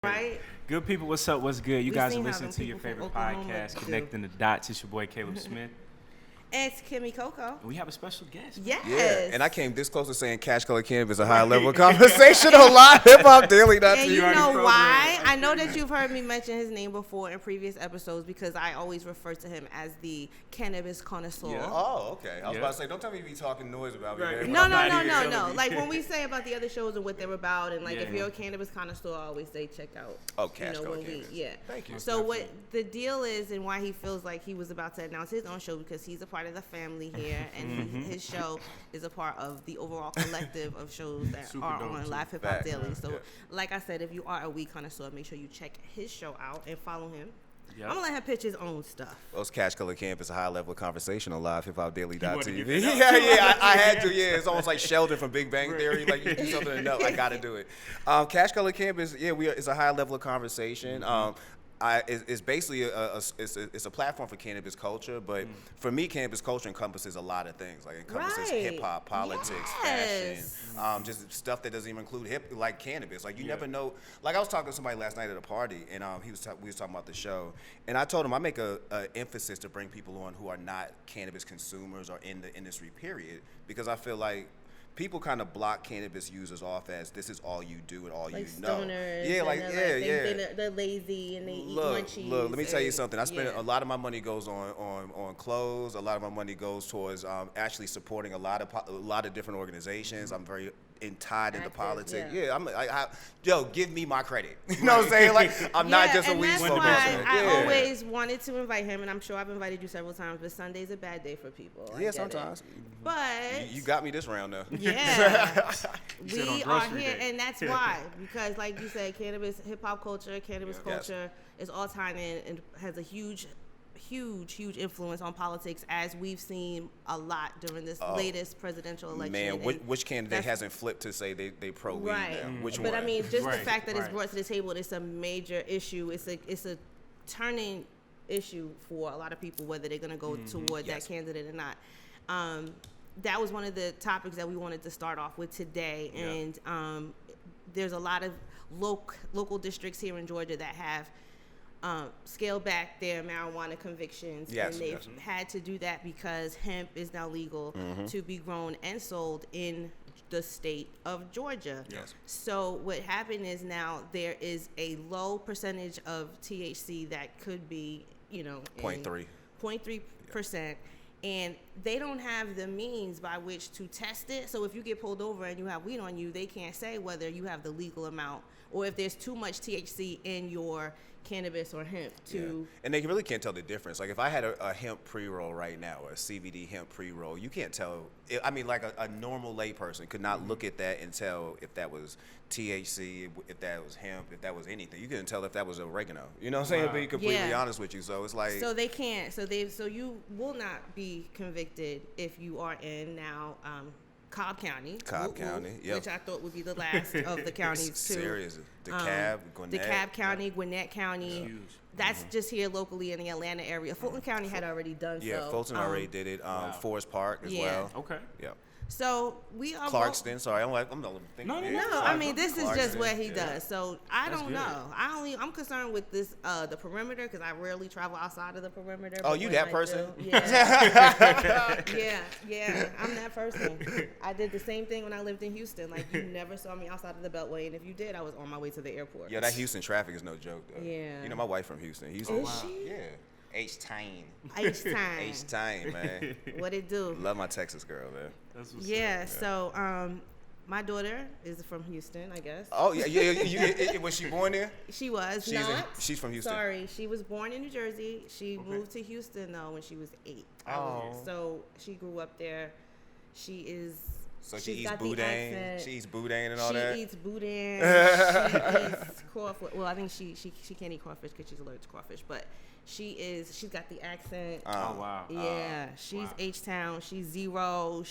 Right? Good people, what's up? What's good? You We guys are seen how listening them to your people from favorite Oklahoma podcast, do. Connecting the Dots. It's your boy Caleb Smith. It's Kimmy Coco. And we have a special guest. Yes. Yeah, and I came this close to saying CashColorCannabis a high level conversation on live hip hop daily. And you already know programmed. why? I know that you've heard me mention his name before in previous episodes because I always refer to him as the cannabis connoisseur. Yeah. Oh, okay. I was Yeah. about to say, don't tell me you be talking noise about me. Right. man. No. I'm not even telling you. Like when we say about the other shows and what they're about, and like if Yeah. you're a cannabis connoisseur, I always say check out. Oh, when CashColorCannabis. yeah. Thank you. So what the deal is, and why he feels like he was about to announce his own show because he's a part of the family here, and his show is a part of the overall collective of shows that Super are dope, on too. Live Hip Hop Facts, Daily. man. So, Yeah. like I said, if you are a weed connoisseur, make sure you check his show out and follow him. Yep. I'm gonna let him pitch his own stuff. Those CashColorCannabis, a high level conversation on live hip hop wanted to daily.tv. get Yeah, I had to. Yeah, it's almost like Sheldon from Big Bang Theory. Like you do something enough, I got to do it. CashColorCannabis, yeah, it's a high level of conversation. It's basically it's a platform for cannabis culture, but for me, cannabis culture encompasses a lot of things. Like it encompasses Right. hip hop, politics, Yes. fashion, just stuff that doesn't even include like cannabis. Like you never know. Like I was talking to somebody last night at a party, and we was talking about the show, and I told him I make a emphasis to bring people on who are not cannabis consumers or in the industry, period, because I feel like people kind of block cannabis users off as this is all you do and all Like you know. stoners. Yeah, and like they're yeah. They're lazy and they eat Look, munchies. let me tell you and- something. I spend yeah. a lot of my money goes on clothes. A lot of my money goes towards actually supporting a lot of different organizations. I'm very tied into Active, politics. yeah. Yeah, yo, give me my credit. You know what I'm saying? Like I'm not Yeah, just a and weed that's smoker. why I Yeah. always wanted to invite him, and I'm sure I've invited you several times. But Sunday's a bad day for people. I Yeah, get it. sometimes. But You got me this round though. yeah, said we on are grocery here, day. and that's why because, like you said, cannabis, hip hop culture, cannabis Yeah. Yes. culture is all tied in and has a huge influence on politics, as we've seen a lot during this latest presidential election. Man, And which candidate that's- hasn't flipped to say they pro weed Right. now? Which But one? I mean, just the Right, fact that it's right. brought to the table, it's a major issue. It's a turning issue for a lot of people, whether they're going to go toward Yes. that candidate or not. That was one of the topics that we wanted to start off with today. Yeah. And there's a lot of local districts here in Georgia that have scaled back their marijuana convictions. Yes, and they've yes. had to do that because hemp is now legal to be grown and sold in the state of Georgia. Yes. So what happened is now there is a low percentage of THC that could be, in 0.3. 0.3%. And they don't have the means by which to test it. So if you get pulled over and you have weed on you, they can't say whether you have the legal amount or if there's too much THC in your cannabis or hemp to. Yeah. And they really can't tell the difference. Like if I had a hemp pre-roll right now, or a CBD hemp pre-roll, you can't tell. I mean, like a normal layperson could not look at that and tell if that was THC, if that was hemp, if that was anything. You couldn't tell if that was oregano. You know what I'm saying? To be completely Yeah. honest with you. So it's like. So they can't. So you will not be convicted if you are in now Cobb County. Cobb County, yep. Which I thought would be the last of the counties too. Serious. DeKalb, Gwinnett. DeKalb County, Gwinnett County. Huge. That's just here locally in the Atlanta area. Fulton County had already done Yeah, so. Fulton already did it. Forest Park as yeah. well. Okay. Yeah. So we are Clarkston. Sorry, I'm not thinking. No, No, Clarkston. I mean this is just Clarkston, what he yeah. does. So I That's don't good. know. I'm concerned with this the perimeter because I rarely travel outside of the perimeter. Oh, but you when that I person? do- yeah. yeah, I'm that person. I did the same thing when I lived in Houston. Like you never saw me outside of the Beltway, and if you did, I was on my way to the airport. Yeah, that Houston traffic is no joke, though. Yeah. You know, my wife from Houston. Houston. Is she? Yeah. H-Time. H-time. H-Time, man. What it do? Love my Texas girl, man. That's what's Yeah. So my daughter is from Houston, I guess. Oh, yeah. Was she born there? She was She's not. she's from Houston. Sorry, she was born in New Jersey. She moved to Houston though when she was 8. Oh. So she grew up there. She is. So she she's eats got the boudin. accent. She eats boudin and all she that. eats boudin. She eats crawfish. Well, I think she can't eat crawfish because she's allergic to crawfish. But she's got the accent. Oh wow. Yeah, she's wow. H-Town. She's zero.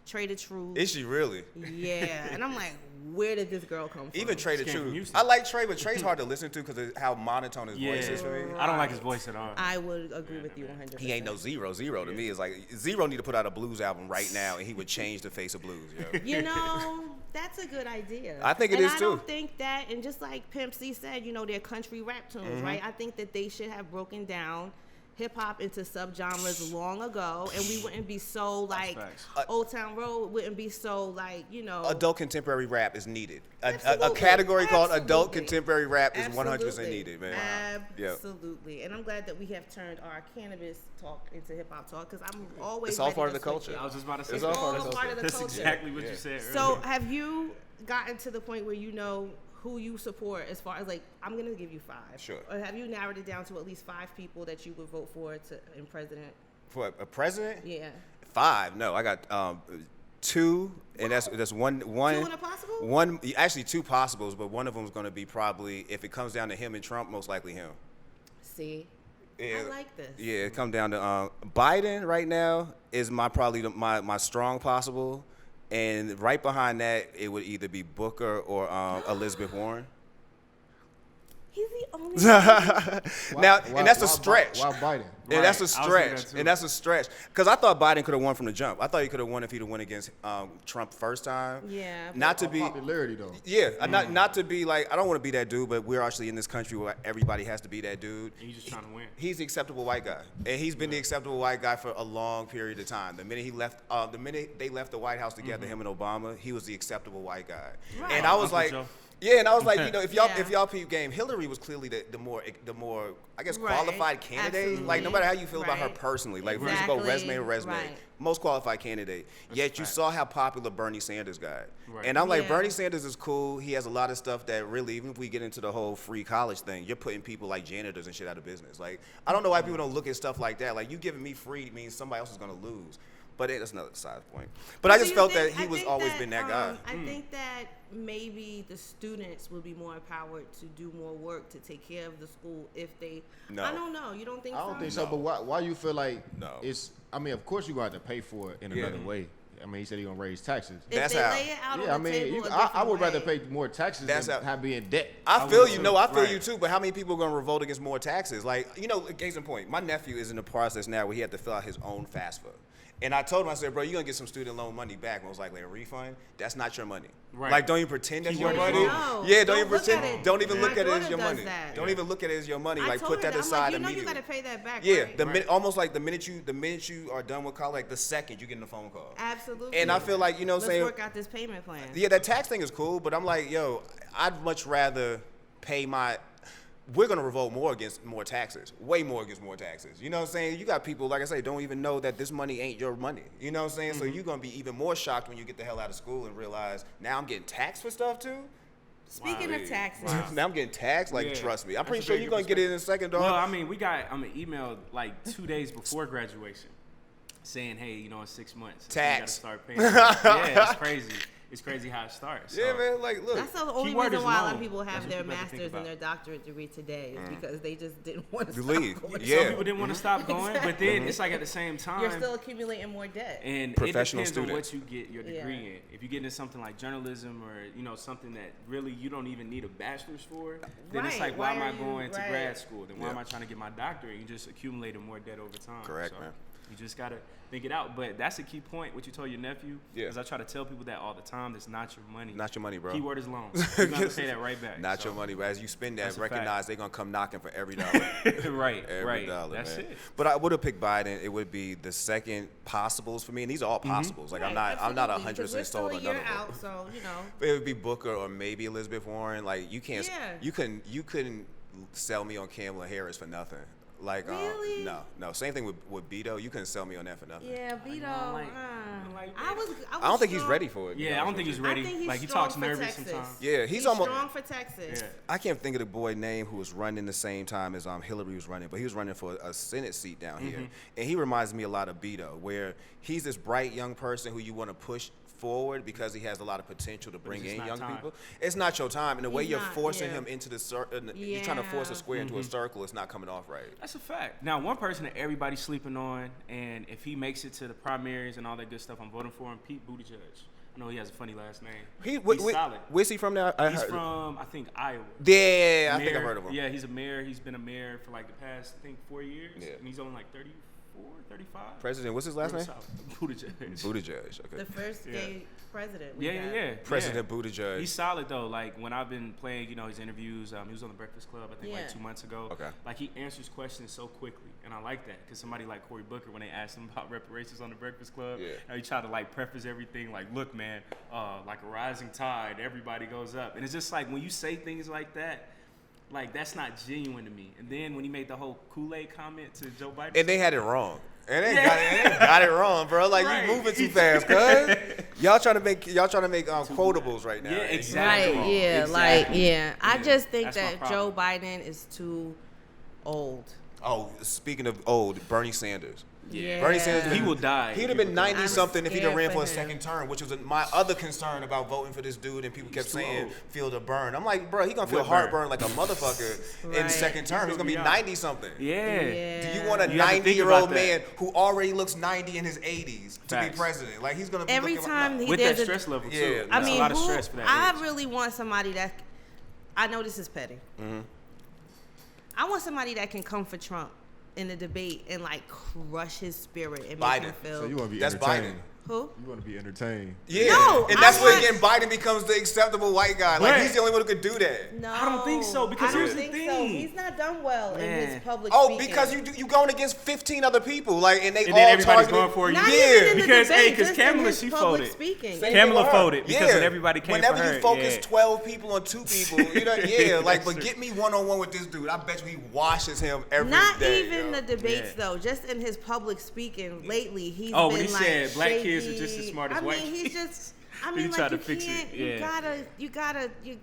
Trader Truth. Is she really? Yeah, and I'm like, where did this girl come from? Even Trader Came from Truth. Houston. I like Trey, but Trey's hard to listen to because of how monotone his voice is for me. I don't like his voice at all. I would agree with you 100%. He ain't no Zero. Zero to me is like Zero need to put out a blues album right now, and he would change the face of blues. Yo. You know, that's a good idea. I think it and is, I too. don't think that, and just like Pimp C said, you know, they're country rap tunes, right? I think that they should have broken down hip hop into subgenres long ago, and we wouldn't be so like facts. Old Town Road wouldn't be so like, you know. Adult contemporary rap is needed. A Absolutely. category called adult Absolutely. contemporary rap is 100% Absolutely. needed, man. Yeah. Absolutely. And I'm glad that we have turned our cannabis talk into hip hop talk, because I'm always It's all ready part to of the switch culture. it. I was just about to say It's that. all part of the part of the That's culture. exactly what you said earlier. So have you gotten to the point where you know who you support as far as like, I'm going to give you 5. Sure. Or have you narrowed it down to at least 5 people that you would vote for in president? For a president? Yeah. 5. No, I got 2, and that's one. 2 and a possible? One, actually 2 possibles, but one of them is going to be probably, if it comes down to him and Trump, most likely him. See? Yeah. I like this. Yeah, it come down to Biden right now is my strong possible, and right behind that it would either be Booker or Elizabeth Warren. He's the only one. And that's a stretch. Why Biden? And that's a Right, I was thinking stretch. that too. And that's a stretch. Because I thought Biden could have won from the jump. I thought he could have won if he'd have won against Trump first time. Yeah. Not to be. Popularity though. Yeah, not to be like, I don't want to be that dude, but we're actually in this country where everybody has to be that dude. And you just trying to win. He's the acceptable white guy, and he's been the acceptable white guy for a long period of time. The minute he left, the minute they left the White House together, him and Obama, he was the acceptable white guy. Right. And I was Uncle like, Joe. yeah, and I was like, you know, if y'all Yeah. if y'all peep game, Hillary was clearly the more I guess Right. qualified candidate. Absolutely. Like no matter how you feel about her Right. personally, like if we Exactly. just go resume to resume, Right. most qualified candidate. Yet you fact. saw how popular Bernie Sanders got. Right. And I'm like, Yeah. Bernie Sanders is cool. He has a lot of stuff that really, even if we get into the whole free college thing, you're putting people like janitors and shit out of business. Like, I don't know why people don't look at stuff like that. Like, you giving me free means somebody else is gonna lose. But that's another side point. But I Do just you felt think- that he I was think always that, been that guy. I think that maybe the students will be more empowered to do more work to take care of the school if they. No. I don't know. You don't think so? I don't think so. But why you feel like No. it's? I mean, of course you gonna have to pay for it in Yeah. another way. I mean, he said he gonna raise taxes. If That's they how. lay it out Yeah, I on the mean, table a I different would rather way. pay more taxes That's than how- have be in debt. I feel you. too. No, I feel Right. you too. But how many people are gonna revolt against more taxes? Like, you know, case in point, my nephew is in the process now where he had to fill out his own FAFSA. And I told him, I said, bro, you're gonna get some student loan money back. Most likely a refund. That's not your money. Right. Like, don't even pretend that's your Keyword money. is no. Yeah, don't Don't even look pretend. at it. Don't even My look at it as daughter your does money. that. Don't even look at it as your money. I Like, told put her that I'm aside like, you know immediately. you gotta pay that back. Yeah, right? the minute you are done with college, like the second you get in a phone call. Absolutely. And I feel like, you know what I'm Let's saying? work out this payment plan. Yeah, that tax thing is cool, but I'm like, yo, I'd much rather pay my. We're gonna revolt more against more taxes, way more against more taxes. You know what I'm saying? You got people, like I say, don't even know that this money ain't your money. You know what I'm saying? So you're gonna be even more shocked when you get the hell out of school and realize now I'm getting taxed for stuff too. Speaking of taxes, Now I'm getting taxed. Like, Yeah. trust me, I'm That's pretty a sure very you're good gonna get it in a second, dog. Well, I mean, I'm an email like 2 days before graduation saying, hey, you know, in 6 months, you gotta Tax. start paying. Yeah, it's crazy. It's crazy how it starts. yeah, So, man. Like, look. that's the only Keyword reason is why a lot of loan. people have That's what their people have to think master's and about. their doctorate degree today is because they just didn't want to Leave. stop going. Yeah. Some people didn't want to stop going, but then it's like at the same time. You're still accumulating more debt. And Professional it depends on student. what you get your Yeah. degree in. If you get into something like journalism or, you know, something that really you don't even need a bachelor's for, then it's Right. like, why am Why I are you- going to right. grad school? Then why Yeah. am I trying to get my doctorate? You just accumulating more debt over time. Correct, So man. You just got to think it out. But that's a key point, what you told your nephew. Yeah. Because I try to tell people that all the time. That's not your money. Not your money, bro. Keyword is loans. You're going to pay that right back. Not So, your money, but as you spend that, That's a recognize fact. they're gonna come knocking for every dollar. right, Every right. dollar, That's man. it. But I would have picked Biden. It would be the second possibles for me, and these are all possibles. Like, I'm not Absolutely, 100% because sold we're on still none a of year them. out, so you know. It would be Booker or maybe Elizabeth Warren. Like, you can't, Yeah. you couldn't sell me on Kamala Harris for nothing. Like, Really? no. Same thing with Beto. You couldn't sell me on that for nothing. Yeah, Beto. like I was I don't think he's strong- ready for it. to be Yeah, I don't honest think with he's you. ready. I think he's Like, he strong talks for nervous Texas. sometimes. Yeah, he's almost. strong for Texas. Yeah. I can't think of the boy name who was running the same time as Hillary was running, but he was running for a Senate seat down here, and he reminds me a lot of Beto, where he's this bright young person who you want to push forward because he has a lot of potential to bring it's in not young time. people. It's not your time. And the way He's you're not, forcing yeah. him into the circle, you're trying to force a square into a circle, it's not coming off right. That's a fact. Now, one person that everybody's sleeping on, and if he makes it to the primaries and all that good stuff, I'm voting for him, Pete Buttigieg. I know he has a funny last name. He's solid. Where's he from now? He's from, I think, Iowa. Yeah, I think Mayor. I've heard of him. Yeah, he's a mayor. He's been a mayor for like the past, I think, 4 years. Yeah. And he's only like 34, 35. President, what's his last name? Buttigieg. Buttigieg. Okay. The first gay president. we got. Yeah. President Buttigieg. He's solid though. Like when I've been playing, his interviews. He was on the Breakfast Club, I think, like 2 months ago. Okay. Like he answers questions so quickly, and I like that because somebody like Cory Booker, when they asked him about reparations on the Breakfast Club, he tried to like preface everything like, "Look, man, like a rising tide, everybody goes up," and it's just like when you say things like that. Like, that's not genuine to me. And then when he made the whole Kool-Aid comment to Joe Biden. And they had it wrong. And they got it wrong, bro. Like, Right. you moving too fast, cuz. Y'all trying to make quotables right now. Yeah, exactly. Right, yeah, Exactly. I just think That's my that problem. Joe Biden is too old. Oh, speaking of old, Bernie Sanders. Yeah. Bernie Sanders, He will die. He'd have been 90-something if he'd have ran scared for a for him. second term, which was my other concern about voting for this dude. And people kept He's too saying, old. feel the burn. I'm like, bro, he going to feel What burn? heartburn like a motherfucker in Right. second term. He's going to be gonna be out. 90-something. Yeah. Do you want a You have to think 90-year-old about man that. who already looks 90 in his 80s to Facts. be president? Like, he's going to be Every looking time like, he With does that a- stress level, too. Yeah. I That's mean, a lot of stress for that I age. really want somebody that, I know this is petty. Mm-hmm. I want somebody that can come for Trump in the debate and like crush his spirit and Biden. make him feel. So you want to be That's entertained. Biden. Who? You want to be entertained. Yeah, No, and I that's where want- again Biden becomes the acceptable white guy. Like But- he's the only one who could do that. No, I don't think so, because I don't here's the think so. thing. He's not done well in Man. his public Oh, speaking. because you going against 15 other people, like, and they And all then everybody's targeted. going for you. Not Yeah. even in the Because, debate, because just in Kamala, his she public folded. speaking. Same thing Kamala with her. folded because when everybody came Whenever for her. you focus yeah. 12 people on 2 people, like, but get me one-on-one with this dude. I bet you he washes him every day. Not even yo. the debates Yeah. though, just in his public speaking lately, he's Oh, been when he like said black shaky. kids are just as smart as white I mean, he's kids. just. I He mean, tried like to you fix it, can't. yeah.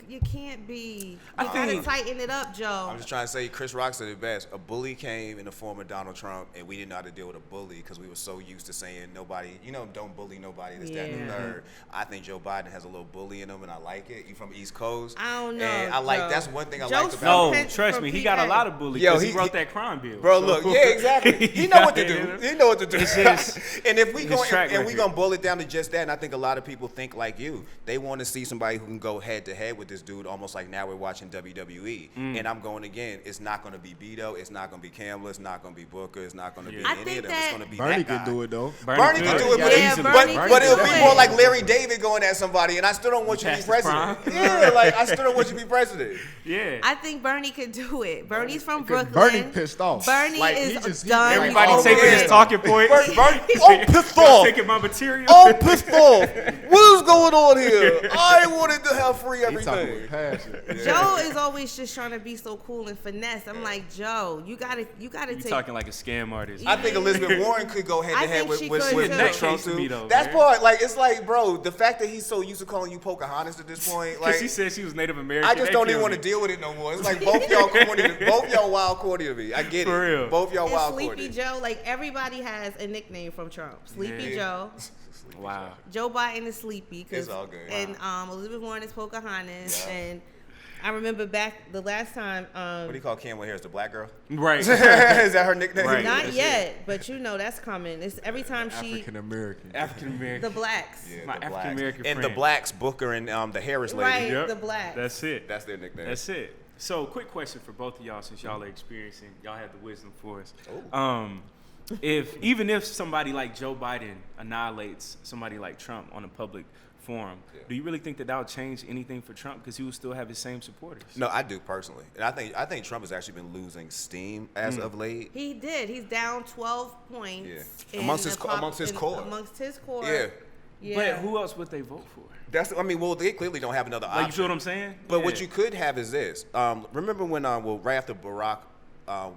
You can't be. I You gotta think- tighten it up, Joe. I'm just trying to say, Chris Rock said it best. A bully came in the form of Donald Trump, and we didn't know how to deal with a bully because we were so used to saying nobody, don't bully nobody, this, that, and the Yeah. third. I think Joe Biden has a little bully in him, and I like it. You from East Coast? I don't know, And I like, Joe. that's one thing I Joe liked from about No, Penn- trust from me, he got a PA. lot of bully Yo, because he he- wrote that crime bill. Bro, So- look, yeah, exactly. He know what to do. He know what to do. It's just and if we his go track and we record. gonna boil it down to just that, and I think a lot of people think like you. They want to see somebody who can go head to head with this dude, almost like now we're watching WWE. And I'm going again. It's not gonna be Beto. It's not gonna be Kamala. It's not gonna be Booker. It's not gonna be Yeah. I any think of them. It's that- gonna be Bernie that could guy. do it though. Bernie can do it, but, Yeah, but, Bernie but can it'll do be it. more like Larry David going at somebody, and I still don't want you to be Past his president. prime. Yeah, like I still don't want you to be president. Yeah. I think Bernie could do it. Bernie's from Because Brooklyn. Bernie pissed off. Bernie Like, is he just- done. Everybody Oh, taking yeah. his talking points. Bernie, I'm pissed Y'all off. taking my material. I'm pissed off. What is going on here? I wanted to have free He talking everything. with passion. Joe is always just trying to be so cool and finesse. I'm like, Joe, you gotta You take. talking like a scam artist. I think Elizabeth Warren could go head I to head think with she with, could, with too. Trump Case to me, though, That's man. part. Like it's like, bro, the fact that he's so used to calling you Pocahontas at this point, Because like she said she was Native American. I just That don't even killed want to me. deal with it no more. It's like both y'all corny, both y'all wild corny to me. I get For it. real. Both y'all and wild Sleepy corny. Joe, like everybody has a nickname from Trump. Sleepy Yeah. Joe. Wow. Joe Biden is Sleepy. It's all good. And Elizabeth Warren is Pocahontas. Yeah. And I remember back the last time. What do you call Kamala Harris? The black girl? Right. Is that her nickname? Right. Not That's yet, but that's coming. It's every time African American. African American. the blacks. Yeah, My the blacks. African-American and friend. the blacks, Booker and the Harris lady. Right. Yep. The blacks. That's it. That's their nickname. That's it. So, quick question for both of y'all, since y'all are experiencing, y'all have the wisdom for us. Ooh. Even if somebody like Joe Biden annihilates somebody like Trump on a public forum, do you really think that would change anything for Trump? Because he will still have his same supporters. No, I do personally, and I think Trump has actually been losing steam as of late. He did. He's down 12 points. Yeah. in Amongst the his top- amongst his in- core. Amongst his core. Yeah. Yeah. But who else would they vote for? Well, they clearly don't have another option. Like, you feel what I'm saying? But Yeah. what you could have is this. Remember when, right after Barack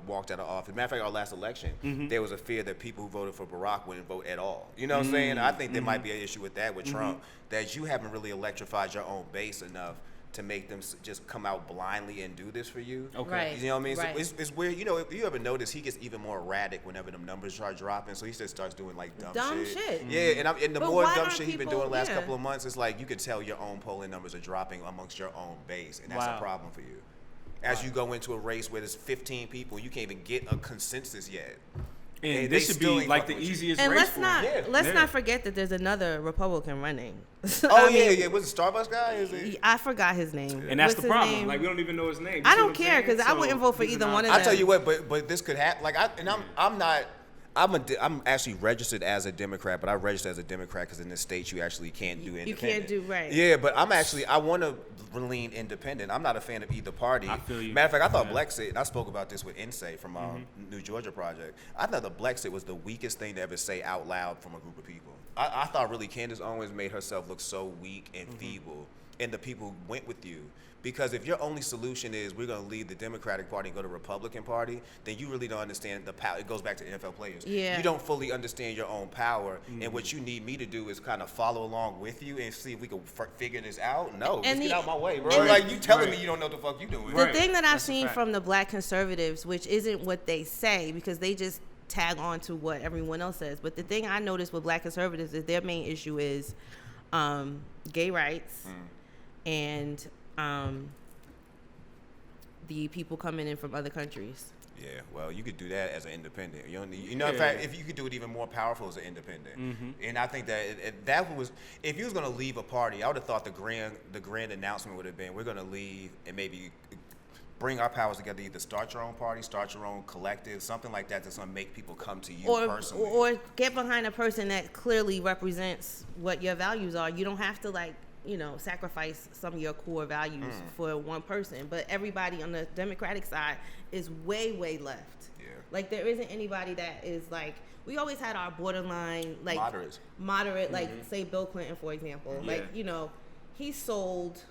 walked out of office, matter of fact, our last election, there was a fear that people who voted for Barack wouldn't vote at all. You know what I'm saying? I think there might be an issue with that with Trump, that you haven't really electrified your own base enough to make them just come out blindly and do this for you. Okay. Right. You know what I mean? Right. So it's weird. You know, if you ever notice, he gets even more erratic whenever them numbers start dropping. So he just starts doing like dumb shit. Yeah, and the But more why dumb aren't shit he's been people- doing the last yeah. couple of months, it's like you can tell your own polling numbers are dropping amongst your own base, and that's a problem for you. As you go into a race where there's 15 people, you can't even get a consensus yet. And They this should still be ain't like the fucking with you. easiest And race let's for not him. let's not forget that there's another Republican running. Oh, yeah. Was it Starbucks guy? Is it? I forgot his name. And that's What's the his problem. name? Like, we don't even know his name. I You see don't what I'm care because saying? I wouldn't vote for he's either not- one of them. I tell you what, but this could happen. Like, I'm actually registered as a Democrat, but I registered as a Democrat because in this state you actually can't do independent. You can't do right. Yeah, but I want to lean independent. I'm not a fan of either party. I feel you. Matter of fact, I thought Blexit, and I spoke about this with Insay from New Georgia Project. I thought the Blexit was the weakest thing to ever say out loud from a group of people. I thought really Candace Owens made herself look so weak and feeble, and the people who went with you. Because if your only solution is we're going to leave the Democratic Party and go to the Republican Party, then you really don't understand the power. It goes back to NFL players. Yeah. You don't fully understand your own power. And what you need me to do is kind of follow along with you and see if we can figure this out. No, just get out my way, bro. and Like, you telling me you don't know what the fuck you doing. The Right. thing that I've That's a seen fact. from the black conservatives, which isn't what they say because they just tag on to what everyone else says, but the thing I noticed with black conservatives is their main issue is gay rights and the people coming in from other countries. Yeah, well, you could do that as an independent. You don't need, in fact, if you could do it even more powerful as an independent. And I think that that was, if you was gonna leave a party, I would have thought the grand announcement would have been, we're gonna leave and maybe bring our powers together. Either start your own party, start your own collective, something like that that's gonna make people come to you personally. Or get behind a person that clearly represents what your values are. You don't have to sacrifice some of your core values for one person. But everybody on the Democratic side is way, way left. Yeah. Like there isn't anybody that is like, we always had our borderline, like Moderates. like say Bill Clinton, for example. Yeah. Like, he sold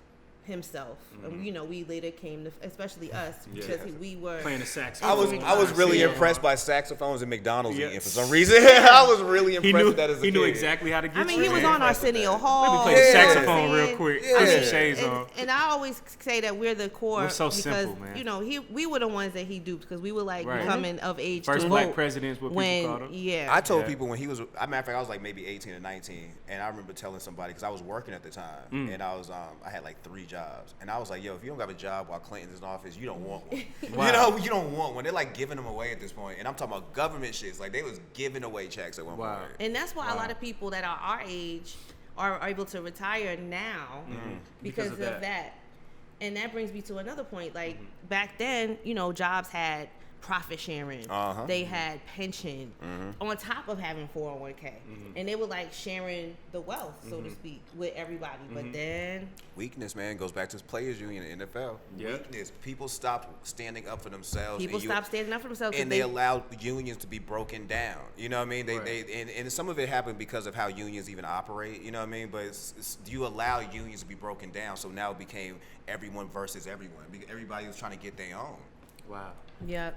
himself. And, we later came to, especially us, because we were playing the saxophone. I was really Yeah. impressed by saxophones and McDonald's Yeah. eating for some reason. I was really impressed with that as a kid. He knew exactly how to get he was man. on Arsenio Hall. Let me play the you know what I'm saxophone real saying? quick. Yeah. Put some shades on. And I always say that we're the core We're so because simple, man. we were the ones that he duped because we were like Right. becoming of age First to black vote president is what when people called him. yeah. I told Yeah. people when he was, matter of fact, I was like maybe 18 or 19, and I remember telling somebody because I was working at the time, and I was I had like 3 jobs, and I was like, yo, if you don't have a job while Clinton's in office, you don't want one. Wow. You don't want one. They're like giving them away at this point, and I'm talking about government shits. Like they was giving away checks at one Wow. point. And that's why a lot of people that are our age are able to retire now because of that. And that brings me to another point. Like back then, jobs had profit sharing. They had pension on top of having 401k. And they were like sharing the wealth, so to speak, with everybody. But then Weakness, man, goes back to players union in the NFL. Yeah. Weakness. People stopped standing up for themselves. people stopped standing up for themselves. And they allowed unions to be broken down. You know what I mean? Right. And some of it happened because of how unions even operate. You know what I mean? But you allow unions to be broken down, so now it became everyone versus everyone. Everybody was trying to get their own. Wow. Yeah.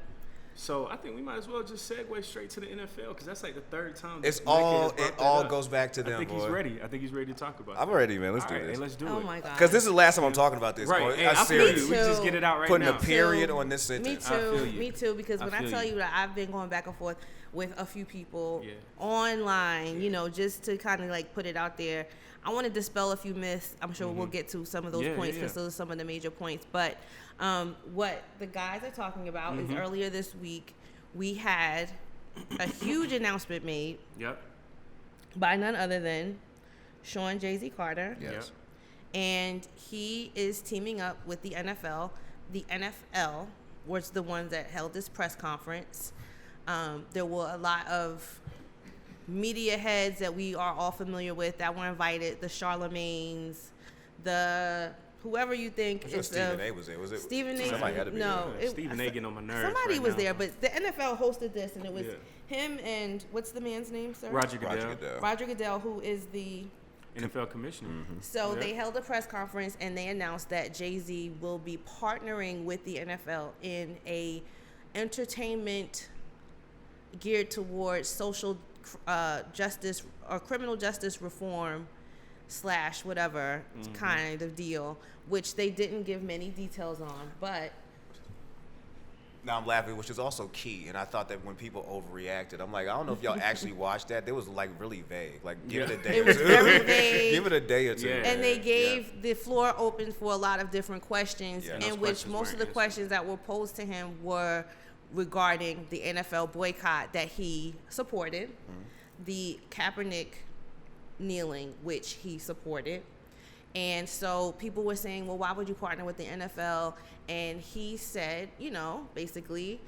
So I think we might as well just segue straight to the NFL because that's like the third time. It Mehka all has brought that up. goes back to them. I think boy. he's ready. I think he's ready to talk about it. I'm ready, man. Let's All do right, this. hey, let's do Oh it. my God. Because this is the last time I'm talking about this. Right. Boy. Hey, I'm I feel serious. you. We just get it out right Putting now. a period So, on this sentence. Me I feel too. you. Me too. Because I when I feel tell you. you that I've been going back and forth with a few people Yeah. online, just to kind of like put it out there. I want to dispel a few myths. I'm sure we'll get to some of those Yeah, points yeah. because those are some of the major points. But what the guys are talking about is earlier this week, we had a huge announcement made Yep. by none other than Sean Jay-Z Carter. Yes. And he is teaming up with the NFL. The NFL was the ones that held this press conference. There were a lot of media heads that we are all familiar with that were invited. The Charlemagnes, the whoever you think I'm sure is Stephen A was there. Was it? Stephen A. Somebody had to be No, there. Stephen A getting on my nerves. somebody right was now. there, but the NFL hosted this, and it was Yeah. him and what's the man's name, sir? Roger Goodell, Roger Goodell, who is the NFL commissioner. So Yeah. they held a press conference and they announced that Jay-Z will be partnering with the NFL in a entertainment geared towards social justice or criminal justice reform / whatever kind of deal, which they didn't give many details on, but. Now I'm laughing, which is also key, and I thought that when people overreacted, I'm like, I don't know if y'all actually watched that. It was like really vague. Like, give it a day it or was two. very vague. Give it a day or two. Yeah. And they gave the floor open for a lot of different questions, Yeah. in Those which questions most of the weren't questions that were posed to him were regarding the NFL boycott that he supported, the Kaepernick kneeling, which he supported. And so people were saying, well, why would you partner with the NFL? And he said, basically,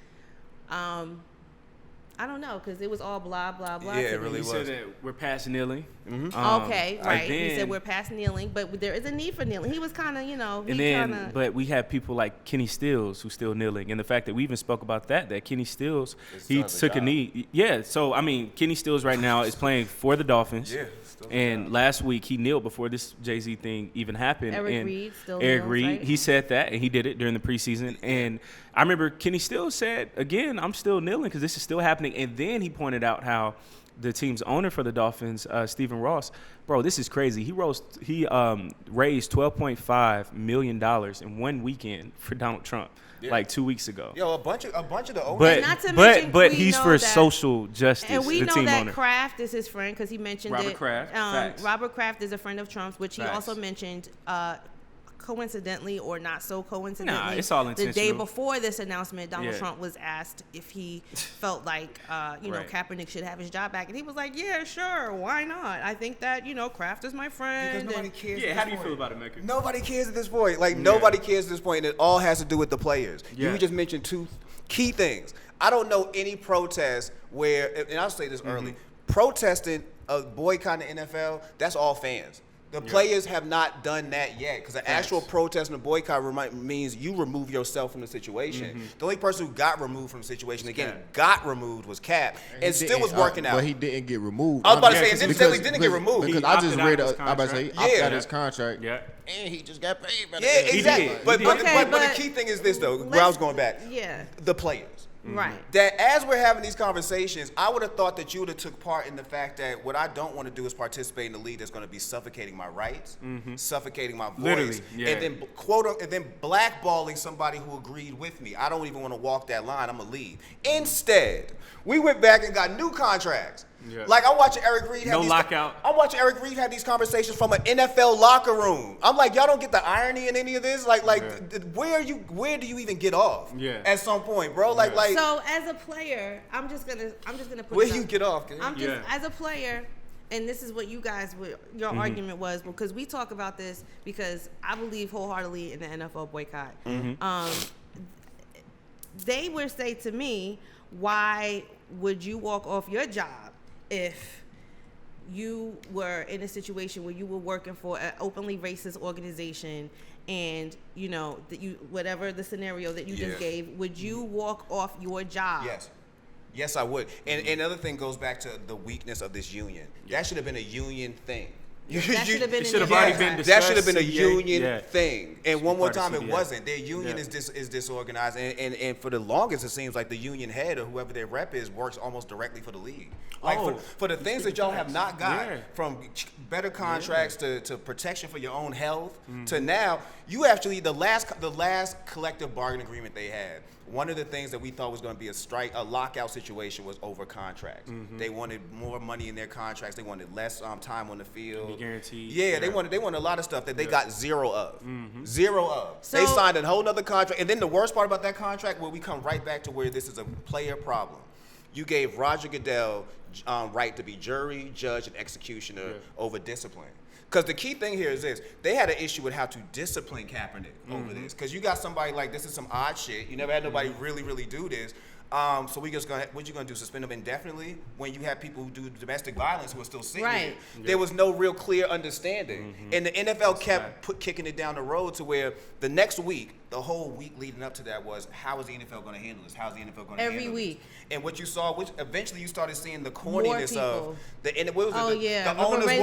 I don't know, because it was all blah, blah, blah. Yeah, it to me. really He was. said that we're past kneeling. Okay, right. He then- said we're past kneeling, but there is a need for kneeling. He was kind of, And then, but we have people like Kenny Stills who's still kneeling, and the fact that we even spoke about that Kenny Stills, he took a knee. Yeah, so I mean, Kenny Stills right now is playing for the Dolphins. Yeah, still and last week he kneeled before this Jay-Z thing even happened. Eric and Reed still Eric kneels, Reed, right? he said that, and he did it during the preseason. And I remember Kenny Stills said, again, I'm still kneeling because this is still happening. And then he pointed out how the team's owner for the Dolphins, Stephen Ross, bro, this is crazy. He raised $12.5 million in one weekend for Donald Trump, like 2 weeks ago. Yo, a bunch of the owners. But not to mention, we he's know for that- social justice. And we the know team that owner. Kraft is his friend because he mentioned Robert it. Kraft, facts. Robert Kraft is a friend of Trump's, which he Facts. also mentioned coincidentally or not so coincidentally. Nah, it's all The day intentional. before this announcement, Donald Yeah. Trump was asked if he felt like, Right. Kaepernick should have his job back. And he was like, yeah, sure, why not? I think that, Kraft is my friend. Because nobody and- cares. Yeah, at how this do you point. feel about it, Mehka? Nobody cares at this point. Like, nobody cares at this point, and it all has to do with the players. Yeah. You just mentioned two key things. I don't know any protest where, and I'll say this early, protesting a boycotting the NFL, that's all fans. The players have not done that yet, because an actual protest and a boycott means you remove yourself from the situation. The only person who got removed from the situation, again, got removed was Cap, and still was working out. But he didn't get removed. I was about to Yeah, say, because- and then he didn't get removed. Because He I just opted out read, of his I'm about to say, he contract. opted Yeah. out of his contract. Yeah. And he just got paid. Yeah, exactly. did. But, He but, did. Okay, but, but the key thing is this, though, where I was going back. Yeah. The players. Right. That as we're having these conversations, I would have thought that you would have took part in the fact that what I don't want to do is participate in the league that's going to be suffocating my rights, suffocating my voice, Literally, yeah. and then and then blackballing somebody who agreed with me. I don't even want to walk that line. I'm gonna leave. Instead, we went back and got new contracts. Yeah. Like I'm watching Eric Reed have No these lockout. I'm watching Eric Reed have these conversations from an NFL locker room. I'm like, y'all don't get the irony in any of this. Like, where do you even get off? Yeah. At some point, bro. Like, So as a player, I'm just gonna put where it you up. get off? Kid? I'm just Yeah. as a player, and this is what you guys your argument was, because we talk about this because I believe wholeheartedly in the NFL boycott. They would say to me, why would you walk off your job if you were in a situation where you were working for an openly racist organization, and that you, whatever the scenario that you just gave, would you walk off your job? Yes, I would. And another thing goes back to the weakness of this union. That should have been a union thing. That should have been. It should have already been That discussed. should have been a CBA. union Yeah. thing. And one more Part of time, it CBA. wasn't. Their union Yeah. is disorganized. And for the longest, it seems like the union head or whoever their rep is works almost directly for the league. Like for the things that y'all have not got, from better contracts to protection for your own health to now, you actually, the last collective bargaining agreement they had, one of the things that we thought was going to be a lockout situation was over contracts. They wanted more money in their contracts. They wanted less time on the field. Be guaranteed. Yeah, they wanted a lot of stuff that they got zero of. Zero of. They So- signed a whole nother contract. And then the worst part about that contract, where we come right back to where this is a player problem. You gave Roger Goodell right to be jury, judge, and executioner over discipline. Because the key thing here is this: they had an issue with how to discipline Kaepernick over this. Because you got somebody like, this is some odd shit. You never had nobody really do this. So what you gonna do? Suspend them indefinitely when you have people who do domestic violence who are still sitting Right. here? There was no real clear understanding, and the NFL kept kicking it down the road to where the next week, the whole week leading up to that was, how is the NFL going to handle this? How is the NFL going to handle this? Every week. And what you saw, which eventually you started seeing the More corniness people. of the what was Oh, it? yeah. The Remember owners Ray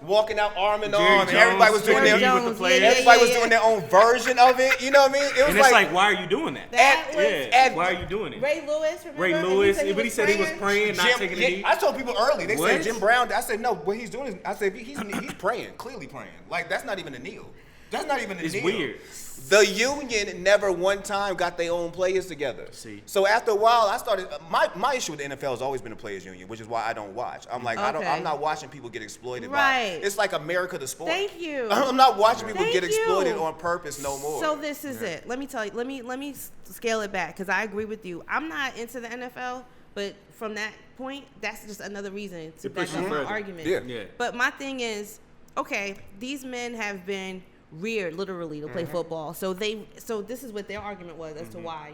walking out arm in Jerry arm, and Jones everybody was doing Jerry their Jones, with the players. yeah, everybody was yeah. doing their own version of it. You know what I mean? It was And it's like, why are you doing that? That was- Yeah. Why are you doing it? Ray Lewis, remember? Ray Lewis, but he said he was praying, not taking a knee. I told people early. They What? said Jim Brown. I said no. What he's doing is, I said he's praying, clearly praying. Like that's not even a kneel. That's not even a kneel. It's weird. The union never one time got their own players together. See. So after a while, I started. My issue with the NFL has always been a players union, which is why I don't watch. I'm like, I'm not watching people get exploited. Right. It's like America the sport. Thank you. I'm not watching people get Thank exploited you. on purpose no more. So this is it. Let me tell you. Let me scale it back because I agree with you. I'm not into the NFL, but from that point, that's just another reason to back up my argument. Yeah. But my thing is, okay, these men have been reared literally to play football. So this is what their argument was as to why,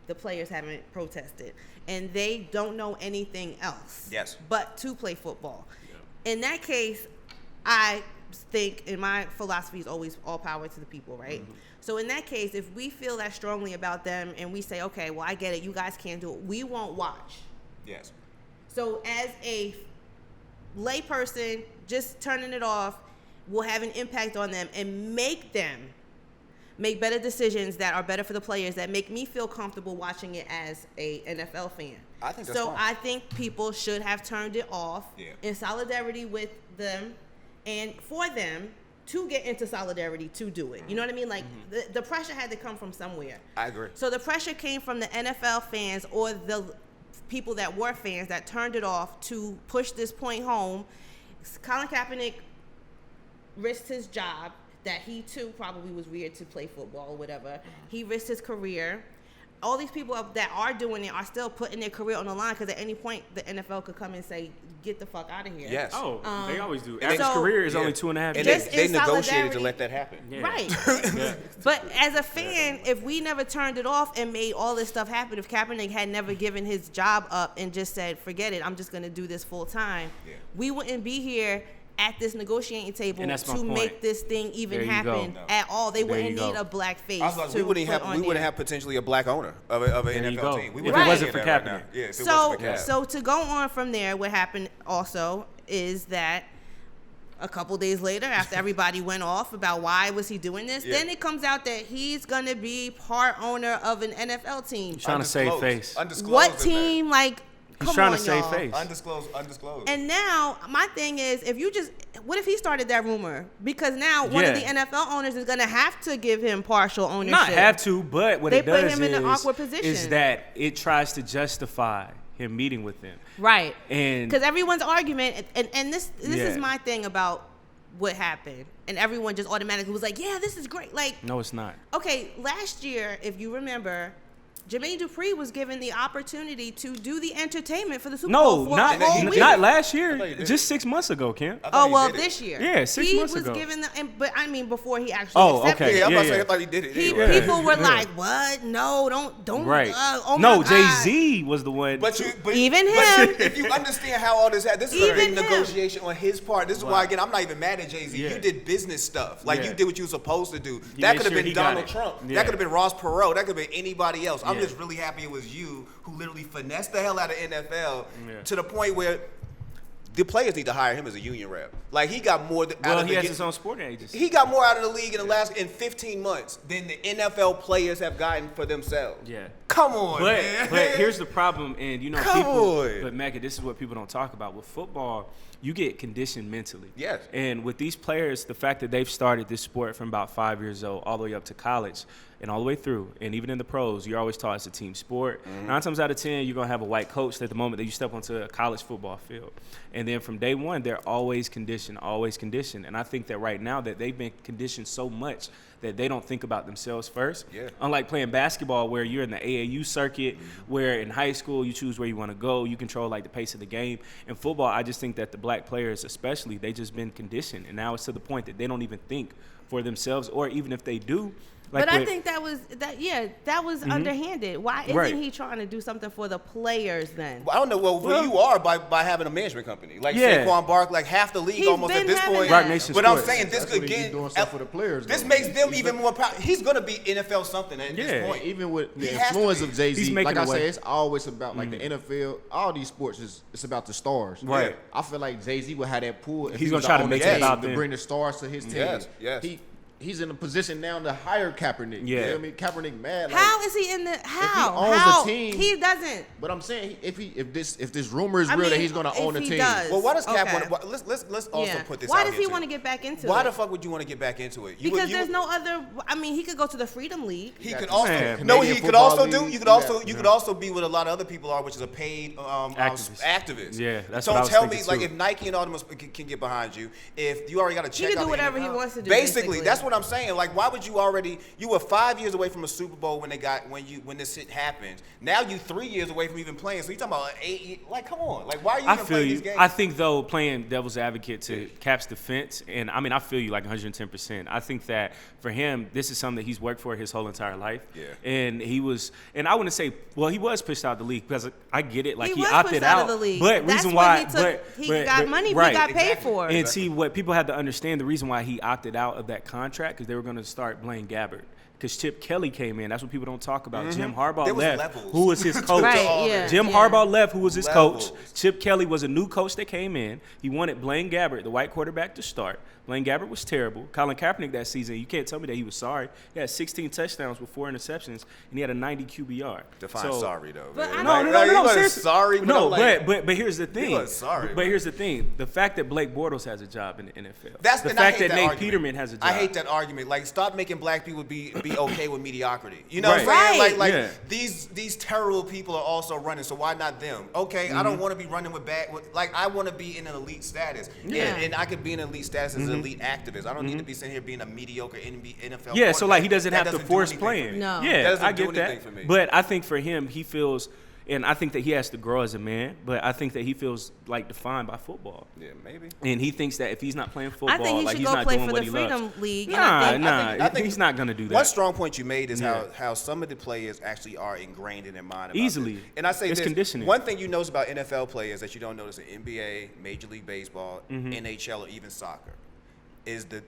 the players haven't protested. And they don't know anything else. Yes. But to play football. Yeah. In that case, I think, and my philosophy is always all power to the people, right? So in that case, if we feel that strongly about them and we say, okay, well, I get it, you guys can't do it, we won't watch. Yes. So as a layperson, just turning it off will have an impact on them and make them make better decisions that are better for the players, that make me feel comfortable watching it as a NFL fan. I think that's so fine. I think people should have turned it off in solidarity with them and for them to get into solidarity to do it. You know what I mean? Like the pressure had to come from somewhere. I agree. So the pressure came from the NFL fans or the people that were fans that turned it off to push this point home. Colin Kaepernick risked his job, that he too probably was reared to play football or whatever. He risked his career. All these people that are doing it are still putting their career on the line because at any point the NFL could come and say, get the fuck out of here. Yes. Oh, they always do. And Average so- career is only 2.5 And years. they in negotiated to solidarity- let that happen. Yeah. Right. Yeah. But as a fan, if we never turned it off and made all this stuff happen, if Kaepernick had never given his job up and just said, forget it, I'm just going to do this full time, we wouldn't be here at this negotiating table And that's my to point. make this thing even There you happen go. at all. They There wouldn't you go. need a black face. Also, to we wouldn't put on have there. potentially a black owner of an There you NFL go. team. We If wouldn't it wasn't have for that right Kaepernick. now. Yeah, if it So, wasn't for Kaepernick. so to go on from there, what happened also is that a couple days later, after everybody went off about why was he doing this, then it comes out that he's going to be part owner of an NFL team. Trying to save face. Undisclosed. What team? Like, He's come trying on, to save y'all. face. Undisclosed. And now my thing is, what if he started that rumor? Because now one of the NFL owners is going to have to give him partial ownership. Not have to, but what They it does put him in an awkward position. is that it tries to justify him meeting with them. Right. And because everyone's argument, and this is Yeah. my thing about what happened, and everyone just automatically was like, yeah, this is great. Like, no, it's not. okay, last year, if you remember, Jermaine Dupri was given the opportunity to do the entertainment for the Super Bowl for a whole week. not last year. thought he did Just 6 months ago, Kim. Oh, well, this year. Yeah, 6 months ago. He was given but I mean, before he actually Oh, accepted okay. it. Yeah, I'm about to say, Yeah. I thought he did it. He, anyway. people were like, what? No, don't. Right. Oh no, my God. Jay-Z was the one. But Even him. if you understand how all this happened, this is a Even big him. negotiation on his part. This is why, again, I'm not even mad at Jay-Z. Yeah. You did business stuff. Like, Yeah. you did what you were supposed to do. You That made could have sure been he got Donald it. Trump. Yeah. That could have been Ross Perot. That could have been anybody else. I'm Yeah. just really happy it was you who literally finessed the hell out of NFL Yeah. to the point where the players need to hire him as a union rep. Like, he got more out well, of he the has his own sporting agency. He got more out of the league in the last 15 months than the NFL players have gotten for themselves. Yeah. Come on, man. But here's the problem, and Come people. on. But Mehka, this is what people don't talk about. With football, you get conditioned mentally. Yes. And with these players, the fact that they've started this sport from about 5 years old all the way up to college and all the way through, and even in the pros, you're always taught it's a team sport. 9 times out of 10, you're gonna have a white coach at the moment that you step onto a college football field. And then from day one, they're always conditioned. And I think that right now that they've been conditioned so much that they don't think about themselves first. Yeah. Unlike playing basketball where you're in the AAU circuit, where in high school you choose where you want to go, you control like the pace of the game. In football, I just think that the black players especially, they just been conditioned. And now it's to the point that they don't even think for themselves, or even if they do. Like But I think that was underhanded. Why isn't Right. he trying to do something for the players then? I don't know. Well, you are by having a management company. Like Yeah. Saquon Barkley, like half the league He's almost been at this having point. that. Rock Nation But I'm Sports. saying this That's what again. he's doing stuff for the players, This though. makes them He's even more proud. He's gonna be NFL something at Yeah. this point. Even with the He has to influence be. of Jay-Z, He's making like I a way. said, it's always about like the NFL. All these sports it's about the stars. Right. I feel like Jay-Z would have that pull. If He's he gonna was try to on make the it team about to them. bring the stars to his team. Yes. he's in a position now to hire Kaepernick. Yeah. You know what I mean? Kaepernick mad. Like, How is he in the? How? owns How? a team- He doesn't. but I'm saying if this rumor is I real that mean, he's gonna own a if he team. does. Well, why does Cap Okay. want to? Let's also put this Why out does here he too. want to get back into Why it? the fuck would you want to get back into it? Because there's no other. I mean, he could go to the Freedom League. He got could the also Canadian no. He could Football also League. do. You could also be what a lot of other people are, which is a paid activist. Yeah, that's so what I was tell me, thinking, like, too. if Nike and all them can get behind you, if you already got a check, He can out do the whatever NFL, he wants to do, Basically, basically. that's what I'm saying. Like, why would you already? You were 5 years away from a Super Bowl when this shit happened. Now you 3 years away from even playing. So you talking about 8 years? Like, come on. Like, why are you I even feel playing you. these games? I think though, playing devil's advocate to Cap's defense, and I mean, I feel you like 110%. I think that for him, this is something that he's worked for his whole entire life. Yeah. And and I wouldn't say, well, he was pushed out of the league because I get it, like He he was opted pushed out out. of the league. But That's reason what why, he took. He got money. right. He got paid Exactly. for. And see, what people had to understand, the reason why he opted out of that contract, because they were going to start Blaine Gabbert. Because Chip Kelly came in. That's what people don't talk about. Jim Harbaugh There was left. levels. Who was his coach? Right, yeah. Jim Yeah. Harbaugh left, who was his Levels. coach. Chip Kelly was a new coach that came in. He wanted Blaine Gabbert, the white quarterback, to start. Blaine Gabbert was terrible. Colin Kaepernick that season, you can't tell me that he was sorry. He had 16 touchdowns with 4 interceptions, and he had a 90 QBR. Define sorry though. But man. I No, don't- You wasn't seriously. sorry. But No, I'm like, but here's the thing. wasn't sorry, But bro. here's the thing. The fact that Blake Bortles has a job in the NFL. That's the and I fact hate that Nate argument. Peterman has a job. I hate that argument. Like, stop making black people be okay with mediocrity. You know what I'm Right. saying? Like Yeah. these terrible people are also running. So why not them? Okay, I don't want to be running with bad. Like, I want to be in an elite status. Yeah. And I could be in an elite status as an elite activist. I don't need to be sitting here being a mediocre NFL. Yeah, so like he quarterback. doesn't That have to do force anything for playing. me. No. That Yeah, doesn't I do get that. anything for me. But I think for him, he feels, and I think that he has to grow as a man. But I think that he feels like defined by football, Yeah, maybe. and he thinks that if he's not playing football, I think he like should he's go not play doing for what the he Freedom loves. League. and Nah, I think he's not gonna do that. One strong point you made is Yeah. how some of the players actually are ingrained in their mind. About Easily. this. And I say It's this, conditioning. one thing you notice about NFL players that you don't notice in NBA, Major League Baseball, Mm-hmm. NHL, or even soccer, is that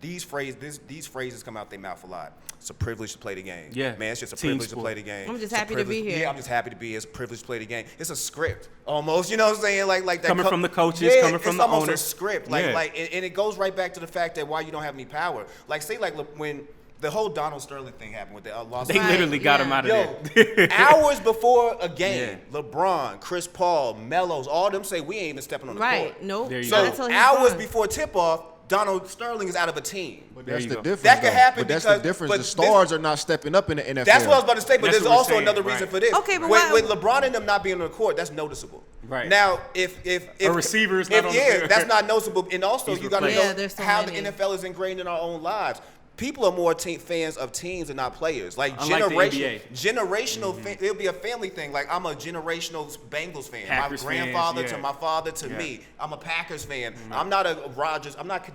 these phrases come out their mouth a lot. It's a privilege to play the game. Yeah. Man, it's just a Team privilege sport. to play the game. I'm just It's a happy to be privilege- here. Yeah, I'm just happy to be here. It's a privilege to play the game. It's a script almost. You know what I'm saying? Like that Coming from the coaches, yeah, coming from it's the almost owners. a script. Yeah. And it goes right back to the fact that why you don't have any power. Like, say, like, look, when the whole Donald Sterling thing happened with the Los They Right, literally got yeah. him out of Yo, there. hours before a game, LeBron, Chris Paul, Melos, all them say we ain't even stepping on the Right. court. Nope. There you So go. Not until he's hours gone. before tip-off, Donald Sterling is out of a team. But There that's you the go. difference. That could though. happen But that's because- the difference. but The this- stars are not stepping up in the NFL. That's what I was about to say, but That's there's what we're also saying, another right. reason for this. Okay, but with why- LeBron and them not being on the court, that's noticeable. Right. Now, if A receiver is not on the field. that's not noticeable. And also, He's you got to replaced. Yeah, know there's so how many. the NFL is ingrained in our own lives. People are more fans of teams and not players. Like Unlike the NBA. generational. It'll be a family thing. Like, I'm a generational Bengals fan. Packers my grandfather fans, to yeah. my father to Yeah. me. I'm a Packers fan. I'm not a Rodgers. I'm not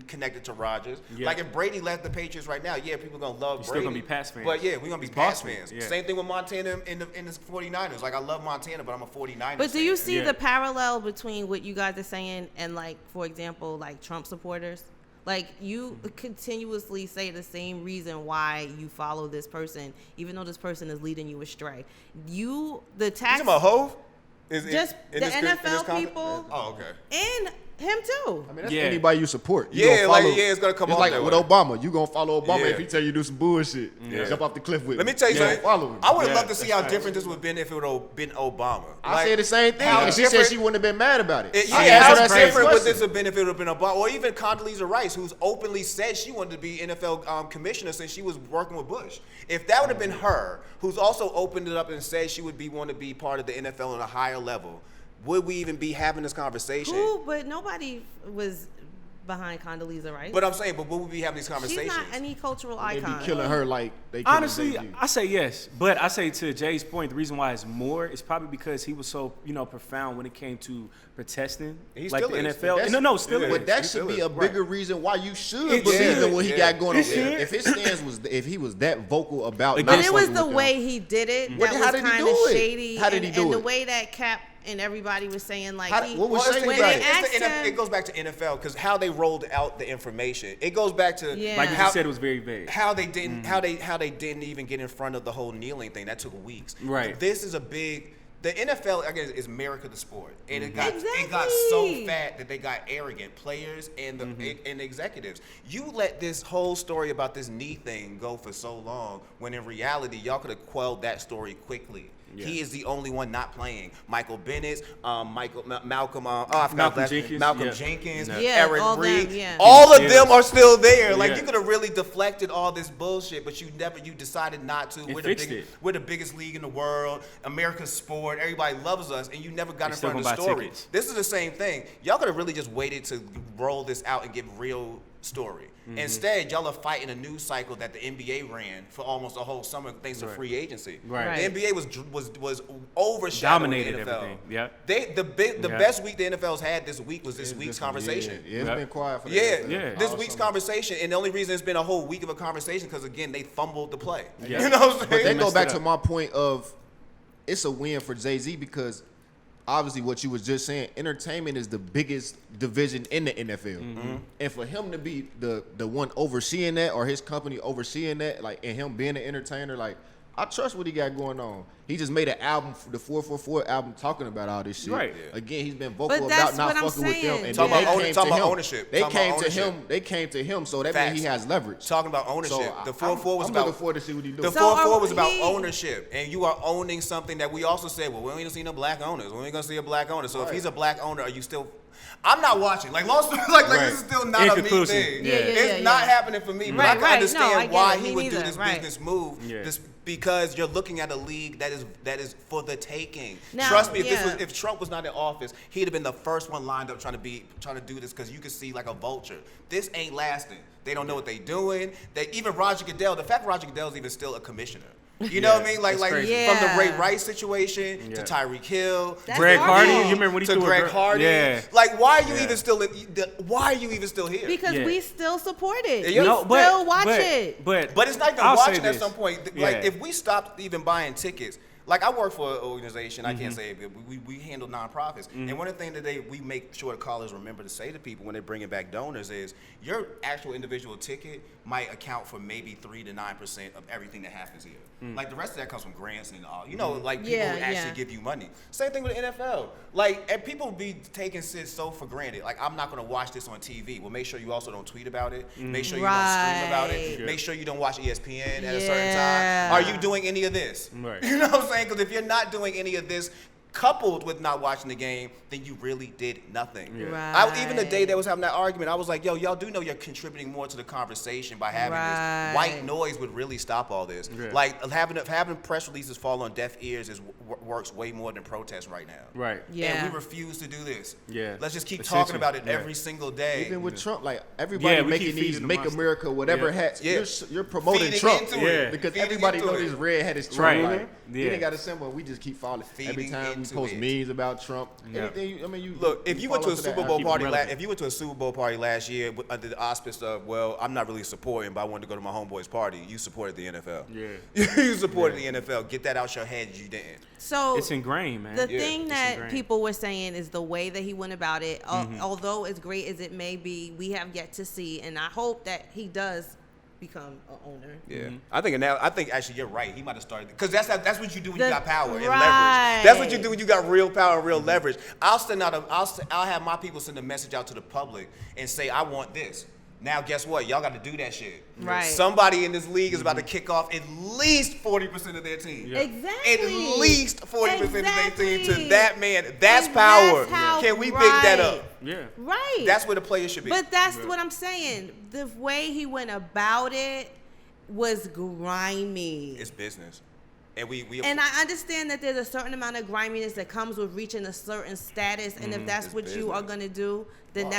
connected to Rodgers. Yeah. Like, if Brady left the Patriots right now, yeah, people gonna love You're still Brady. gonna be Pats fans. But yeah, we're gonna be He's Pats Boston, fans. yeah. Same thing with Montana in the 49ers. Like, I love Montana, but I'm a 49ers. But do you fan. see Yeah. the parallel between what you guys are saying and, like, for example, like Trump supporters? Like, you continuously say the same reason why you follow this person, even though this person is leading you astray. The You tax talking about Hove? Just the NFL people. Oh, okay. and him too. I mean, that's Yeah. anybody you support. You Yeah, gonna like, follow- yeah, it's gonna come It's off like that with way. Obama. You gonna follow Obama Yeah. if he tell you do some bullshit. Yeah. Jump off the cliff with Let me him. tell you Yeah, something. follow him. I would have Yeah, loved to see that's how right. different this would have been if it would have been Obama. I said the same thing, how and she said different- she wouldn't have been mad about it. Yeah, I asked how her that same different would question. this have been if it would have been Obama? Or even Condoleezza Rice, who's openly said she wanted to be NFL commissioner since she was working with Bush. If that would have been her, who's also opened it up and said she would want to be part of the NFL on a higher level, would we even be having this conversation? Who? But nobody was behind Condoleezza Rice. But I'm saying, but would we be having these She's conversations? not any cultural They be icon. killing her like they killing Honestly, Jay-Z. I say yes, but I say to Jay's point, the reason why it's more is probably because he was so profound when it came to protesting, He like still the is. NFL. That's- No, still yeah. is. But that He should still be is. a bigger reason why you should It believe should. in what he Yeah. got going on. It should. If his stance was, if he was that vocal about, But not But it was fucking the with way them, he did it But that how was did he kind do of it? shady. How did he do and it? the way that Cap and everybody was saying, like, How- he, what was Well, shady it's about when it? they asked him, it goes back to NFL because how they rolled out the information. It goes back to Yeah. Like you how, just said, it was very vague. how they didn't how they didn't even get in front of the whole kneeling thing. That took weeks. Right. This is a big The NFL, I guess, is America the sport, and it got Exactly. so fat that they got arrogant players and the and executives. You let this whole story about this knee thing go for so long, when in reality, y'all could have quelled that story quickly. Yeah. He is the only one not playing. Michael Bennett, Malcolm Jenkins, Eric Reed. All of them are still there. Like, you could have really deflected all this bullshit, but you decided not to. We're the biggest league in the world, America's sport. Everybody loves us, and you never got in front of the story. Tickets. This is the same thing. Y'all could have really just waited to roll this out and give real story. Instead, y'all are fighting a news cycle that the NBA ran for almost a whole summer thanks to free agency. Right. The NBA was overshadowing the NFL. Everything. Yeah. The best week the NFL's had this week was this week's conversation. Yeah, it's been quiet for that. Yeah. This week's conversation, and the only reason it's been a whole week of a conversation because again they fumbled the play. Yeah. You know what I'm saying? But that goes back to my point of it's a win for Jay-Z because obviously what you was just saying, entertainment is the biggest division in the NFL. And for him to be the one overseeing that, or his company overseeing that, like, and him being an entertainer, like, I trust what he got going on. He just made an album, the 444 album, talking about all this shit. Right. Yeah. Again, he's been vocal But about not what I'm fucking with them. And Talking about ownership. They came to him, so that means he has leverage. Talking about ownership. So The 444 was I'm about. looking forward to see what he do. The 444 was about ownership, and you are owning something that we also said. Well, we ain't gonna see no black owners. We ain't gonna see a black owner. So if he's a black owner, are you still? I'm not watching. Like, long story, like this is still not a me thing. It's not happening for me. But I can understand why he would do this business move. Because you're looking at a league that is for the taking. Now, trust me, if Trump was not in office, he'd have been the first one lined up trying to do this because you could see like a vulture. This ain't lasting. They don't know what they're doing. Even Roger Goodell, the fact Roger Goodell is even still a commissioner. You know what I mean? Like from the Ray Rice situation to Tyreek Hill, Greg Hardy. You remember when he threw Greg Hardy? Yeah. Like, why are you even still? Why are you even still here? Because we still support it. You still watch it. But it's not even watching at some point. Like, if we stopped even buying tickets. Like, I work for an organization, I can't say it, but we handle nonprofits. And one of the things that we make sure the callers remember to say to people when they're bringing back donors is your actual individual ticket might account for maybe 3 to 9% of everything that happens here. Like, the rest of that comes from grants and all. You know, like, people who actually give you money. Same thing with the NFL. Like, and people be taking shit so for granted. Like, I'm not going to watch this on TV. Well, make sure you also don't tweet about it. Make sure you don't stream about it. Make sure you don't watch ESPN at a certain time. Are you doing any of this? Right. You know what I'm saying? Because if you're not doing any of this, coupled with not watching the game, then you really did nothing. Even the day they was having that argument, I was like, yo, y'all do know you're contributing more to the conversation by having this. White noise would really stop all this. Like, having press releases fall on deaf ears works way more than protests right now. Right. And we refuse to do this. Yeah. Let's just keep talking about it every single day. Even with Trump, like, everybody making these Make America whatever hats. You're promoting feeding Trump. Because everybody knows this red hat is Trump. Right. Like, you ain't got a symbol. We just keep following. Every time we post memes about Trump. Anything, I mean, you look. If you went to a Super Bowl party, last year under the auspice of, well, I'm not really supporting, but I wanted to go to my homeboy's party. You supported the NFL. You supported the NFL. Get that out your head. You didn't. So it's ingrained, man. The thing that people were saying is the way that he went about it. Although as great as it may be, we have yet to see, and I hope that he does become an owner. I think actually you're right. He might have started because that's what you do when you got power and leverage. That's what you do when you got real power and real leverage. I'll have my people send a message out to the public and say, I want this. Now, guess what? Y'all got to do that shit. Right. Somebody in this league is about to kick off at least 40% of their team. Exactly. At least 40% of their team to that man. That's power. Can we pick that up? Yeah. Right. That's where the players should be. But that's what I'm saying. The way he went about it was grimy. It's business. And I understand that there's a certain amount of griminess that comes with reaching a certain status, and if that's what you are gonna do, then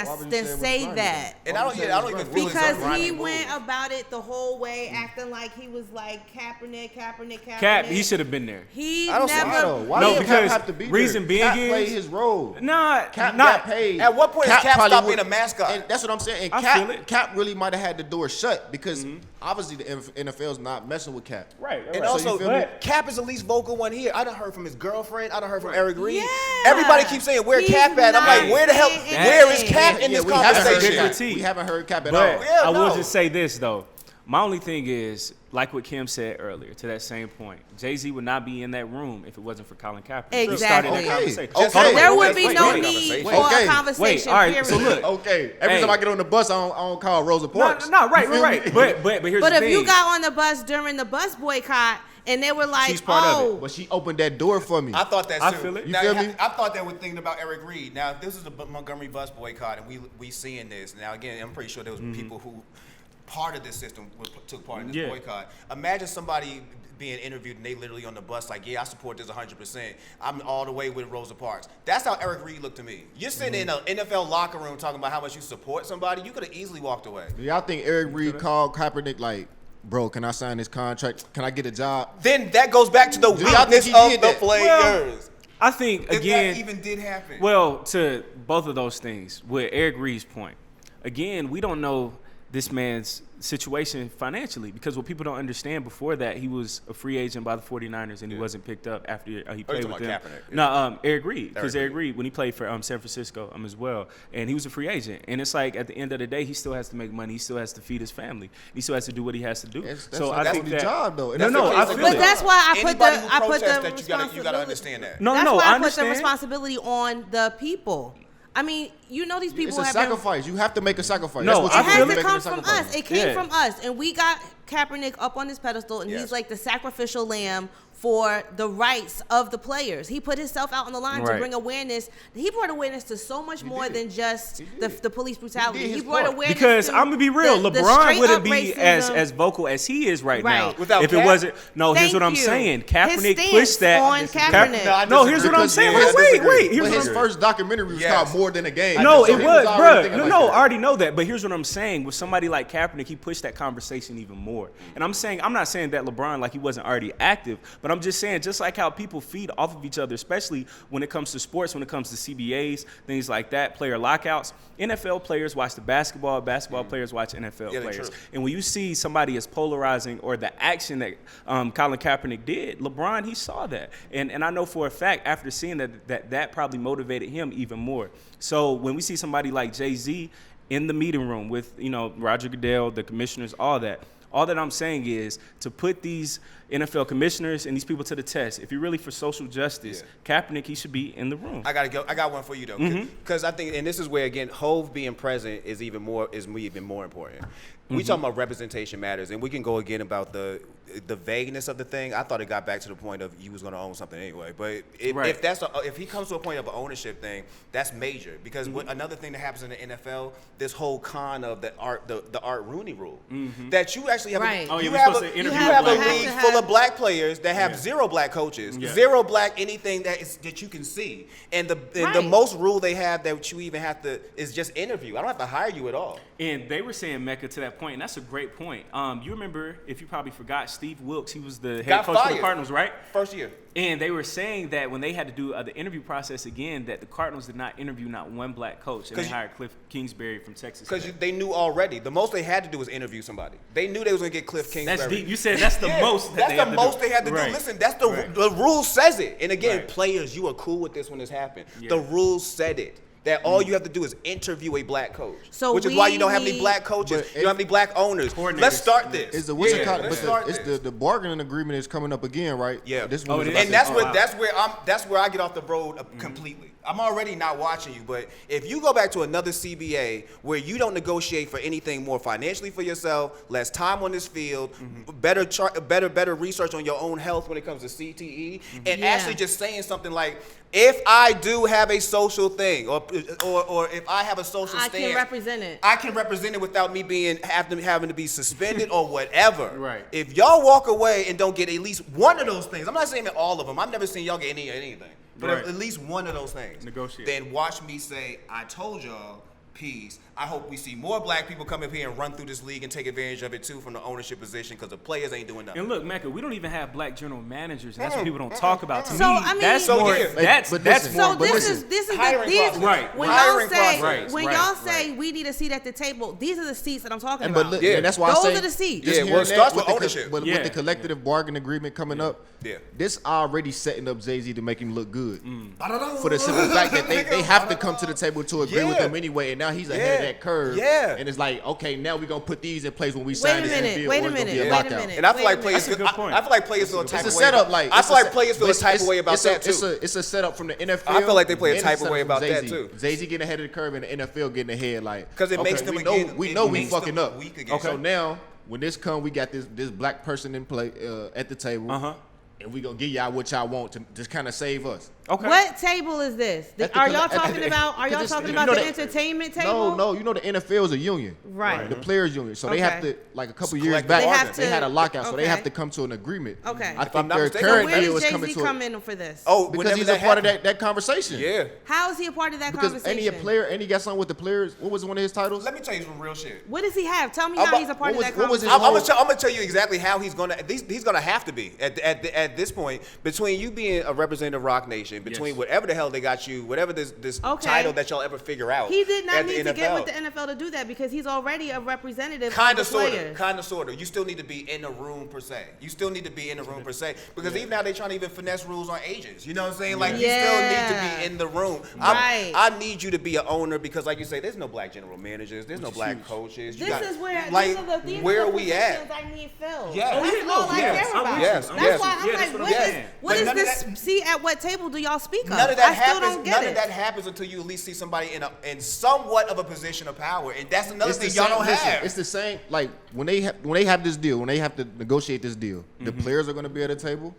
say that. And I don't even feel because he went about it the whole way, acting like he was like Kaepernick. Cap, he should have been there. He I don't never. Why no, did because Cap have to be reason there? being Cap is played his role. Cap got paid. At what point did Cap stop being a mascot? And that's what I'm saying. And I feel it. Cap really might have had the door shut because obviously the NFL's not messing with Cap. Right. And also, Cap is the least vocal one here. I done heard from his girlfriend. I done heard from Eric Reed. Yeah. Everybody keeps saying, where Cap at? I'm like, where the hell? Where is Cap in this conversation? We haven't heard Cap at but all. I will just say this, though. My only thing is, like what Kim said earlier, to that same point, Jay-Z would not be in that room if it wasn't for Colin Kaepernick. Exactly. He started that conversation. Okay. There would be no need for a conversation. Wait, all right, period. so look. Okay. Every time I get on the bus, I don't call Rosa Parks. No, right. But here's But the thing. if you got on the bus during the bus boycott and they were like, She's part of it. But she opened that door for me. I thought that too. I feel it. You Now, feel me? I thought that with thinking about Eric Reed. Now, if this is the Montgomery bus boycott, and we seeing this. Now, again, I'm pretty sure there was people who part of this system took part in this boycott. Imagine somebody being interviewed and they literally on the bus like, yeah, I support this 100%. I'm all the way with Rosa Parks. That's how Eric Reed looked to me. You're sitting in an NFL locker room talking about how much you support somebody. You could have easily walked away. Do y'all think Eric Reed called Kaepernick like, bro, can I sign this contract? Can I get a job? Then that goes back to the Do y'all weakness think he of did the that? players. Well, I think, if again, that even did happen. well, to both of those things, with Eric Reed's point, again, we don't know this man's situation financially, because what people don't understand, before that, he was a free agent by the 49ers and he wasn't picked up after he played with them. No, Eric Reed, because Eric Reed, when he played for San Francisco as well, and he was a free agent. And it's like, at the end of the day, he still has to make money. He still has to feed his family. He still has to do what he has to do. I think his job, though. No, I feel But it. that's why I put Anybody the who I put protests the that responsibility. you got to understand that. That's No, why I I put the understand. responsibility on the people. I mean, you know, these people It's a have sacrifice. You have to make a sacrifice. No, That's It what has you're to making come a from sacrifice. us. It came Yeah. from us, and we got Kaepernick up on this pedestal, and Yes. he's like the sacrificial lamb for the rights of the players. He put himself out on the line to Right. bring awareness. He brought awareness to so much more than just the police brutality. did He his brought part. awareness Because to I'm gonna be real, the LeBron straight wouldn't up be racism. as vocal as he is right now Right. Without if it Cap? wasn't. No, here's Thank what I'm you. saying. His Kaepernick stance pushed that. on Kaepernick. No, here's what I'm Because- saying. yeah, I Wait. disagree. Here's but what his first documentary was Yes. called More Than a Game. No, So it he was, already bro. thinking No, like I that. already know that. But here's what I'm saying. With somebody like Kaepernick, he pushed that conversation even more. And I'm not saying that LeBron, like, he wasn't already active, but I'm just saying, just like how people feed off of each other, especially when it comes to sports, when it comes to CBAs, things like that, player lockouts. NFL players watch the basketball players watch NFL Yeah, they players. true. And when you see somebody as polarizing, or the action that Colin Kaepernick did, LeBron, he saw that. And I know for a fact, after seeing that probably motivated him even more. So when we see somebody like Jay-Z in the meeting room with, Roger Goodell, the commissioners, all that I'm saying is to put these NFL commissioners and these people to the test. If you're really for social justice, Kaepernick, he should be in the room. I gotta go. I got one for you though, because I think, and this is where again, Hove being present is even more important. We talking about representation matters, and we can go again about the vagueness of the thing. I thought it got back to the point of you was going to own something anyway. But if he comes to a point of an ownership thing, that's major, because another thing that happens in the NFL, this whole con of the Art Rooney rule, that you actually have Right. Oh, yeah, you we're have supposed to you interview have a black league people. full of black players that have zero black coaches, zero black anything that you can see, and the Right. most rule they have that you even have to is just interview. I don't have to hire you at all. And they were saying, Mecca, to that point, and that's a great point. You remember, if you probably forgot, Steve Wilkes, he was the head Got coach for the fired. Cardinals, right? First year. And they were saying that when they had to do the interview process again, that the Cardinals did not interview not one black coach, and they hired Cliff Kingsbury from Texas. Because they knew already. The most they had to do was interview somebody. They knew they was going to get Cliff Kingsbury. That's deep. You said that's the most. That's the most they had to do. Right. Listen, that's the Right. the rule says it. And again, Right. players, you are cool with this when this happened. Yeah. The rules said it. That all you have to do is interview a black coach. So which is why you don't have we any black coaches. But You don't have any black owners. Coordinators. Let's start this. It's the what's it called? let's But start it's this. the bargaining agreement is coming up again, right? Yeah. This Oh, one it was is? about And to- that's where I get off the road completely. I'm already not watching you, but if you go back to another CBA where you don't negotiate for anything more financially for yourself, less time on this field, better research on your own health when it comes to CTE, and Yeah. actually just saying something like, if I do have a social thing, or if I have a social I stance, can represent it. I can represent it without me having to be suspended or whatever. Right. If y'all walk away and don't get at least one of those things, I'm not saying that all of them. I've never seen y'all get anything. But Right. at least one of those things. Negotiate. Then watch me say, I told y'all, peace. I hope we see more black people come up here and run through this league and take advantage of it too from the ownership position, because the players ain't doing nothing. And look, Mecca, we don't even have black general managers, and that's what people don't talk about. To So, me, I mean- that's So, more. yeah. That's But that's listen, more. So but this listen, is the hiring these process. Right. when Hiring y'all say process. y'all say we need a seat at the table. These are the seats that I'm talking And about. but look, Yeah. and that's why I Those say are the seats. just Yeah, well, hearing it starts that with ownership. With Yeah. the collective bargaining agreement coming up, this already setting up Jay-Z to make him look good. For the simple fact that they have to come to the table to agree with Yeah. him anyway, and now he's ahead of that curve. Yeah. And it's like, okay, now we're gonna put these in place when we sign this NBA. Wait a minute. And I feel like players. Wait a minute. I feel like players feel a type of way. It's a setup. Like I feel like players feel a type of way about that too. It's a setup from the NFL. I feel like they play a and type it's of way from about that Jay-Z. too. Jay-Z getting ahead of the curve and the NFL getting ahead, like because it makes them again. We know we makes them fucking up. weak again. So now when this come, we got this black person in play at the table. And we gonna give y'all what y'all want to just kind of save us. Okay. What table is this? Are y'all talking about the entertainment table? No, you know the NFL is a union. Right. The players union. So they have to, like a couple It's years collective back, bargaining. they had a lockout, so they Okay. have to come to an agreement. Okay. I If I'm think not their mistaken, current Where deal does is coming Jay-Z to come in for this? Oh, because whenever he's a that part of happens. that conversation. Yeah. How is he a part of that Because conversation? any player, and he got something with the players. What was one of his titles? Let me tell you some real shit. What does he have? Tell me how he's a part of that what was conversation. his I'm gonna tell you exactly how he's gonna. He's gonna have to be at this point, between you being a representative of Rock Nation, between whatever the hell they got you, whatever this title that y'all ever figure out. He did not at need the to get with the NFL. NFL to do that because he's already a representative Kind of of, the sort players. of, kind of, sort of. You still need to be in the room per se. You still need to be in the room per se because even now they trying to even finesse rules on ages. You know what I'm saying? Like you still need to be in the room. Right. I need you to be an owner because, like you say, there's no black general managers, there's no black coaches. These are the where are we at? positions I need filled. Yeah. That's all I care about. Yes. That's why I'm like, what is But this? none of See, at what table do y'all speak of? None of that I still happens. don't get None it. of that happens until you at least see somebody in somewhat of a position of power, and that's another thing y'all don't have. It's the same. Like when they have this deal, when they have to negotiate this deal, the players are going to be at the table.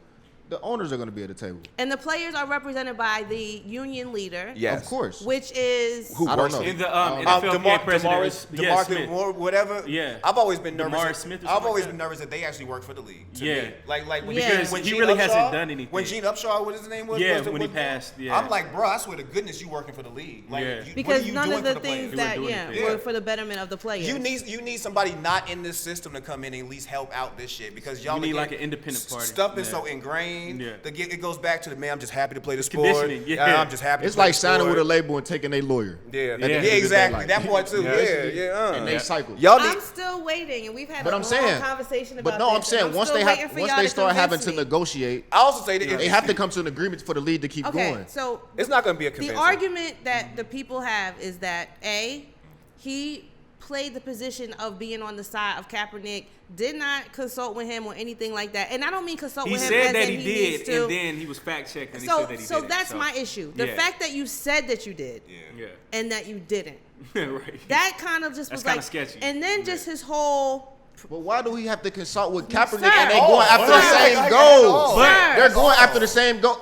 The owners are going to be at the table. And the players are represented by the union leader. Yes. Of course. Which is Who I don't works know. In the NFLPA president, DeMarcus Moore, whatever. Yeah. I've always been nervous. DeMar Smith or I've something always like been nervous that they actually work for the league. to Yeah. me. Like when Because when he Gene really Upshaw- hasn't done anything. When Gene Upshaw, what his name was? Yeah, was it- when he was- passed, yeah. I'm like, bro, I swear to goodness, you working for the league. Like, Yeah. what because are you none doing of the for the things players? that doing anything. were for the betterment of the players. You need somebody not in this system to come in and at least help out this shit because y'all We need again, like an independent party. Stuff is Yeah. so ingrained. Yeah. It goes back to the man. I'm just happy to play the sport. conditioning, yeah. I'm just happy. It's to play like the signing sport. with a label and taking a lawyer. Yeah, Yeah. yeah, At the end of the day, exactly. like- That part too. Yeah. And they cycle. Y'all need. I'm still waiting, and we've had But a I'm long saying, conversation about but no, I'm this, saying and once still they waiting for y'all to start having convince to me. negotiate, I also say that they have to come to an agreement for the league to keep Okay, going. so it's not going to be a the convincing. argument that the people have is that he played the position of being on the side of Kaepernick, did not consult with him or anything like that. And I don't mean consult He with him said as that in he needs did, to. and then he was fact checked, and he so said that he didn't. that's my issue. The yeah. fact that you said that you did Yeah. and that you didn't. Right. That kind of just That's was like kinda sketchy. And then just his whole But why do we have to consult with Kaepernick Sir. and they going after the Sir. same Sir. goals? Sir. They're going after the same goal. Sir.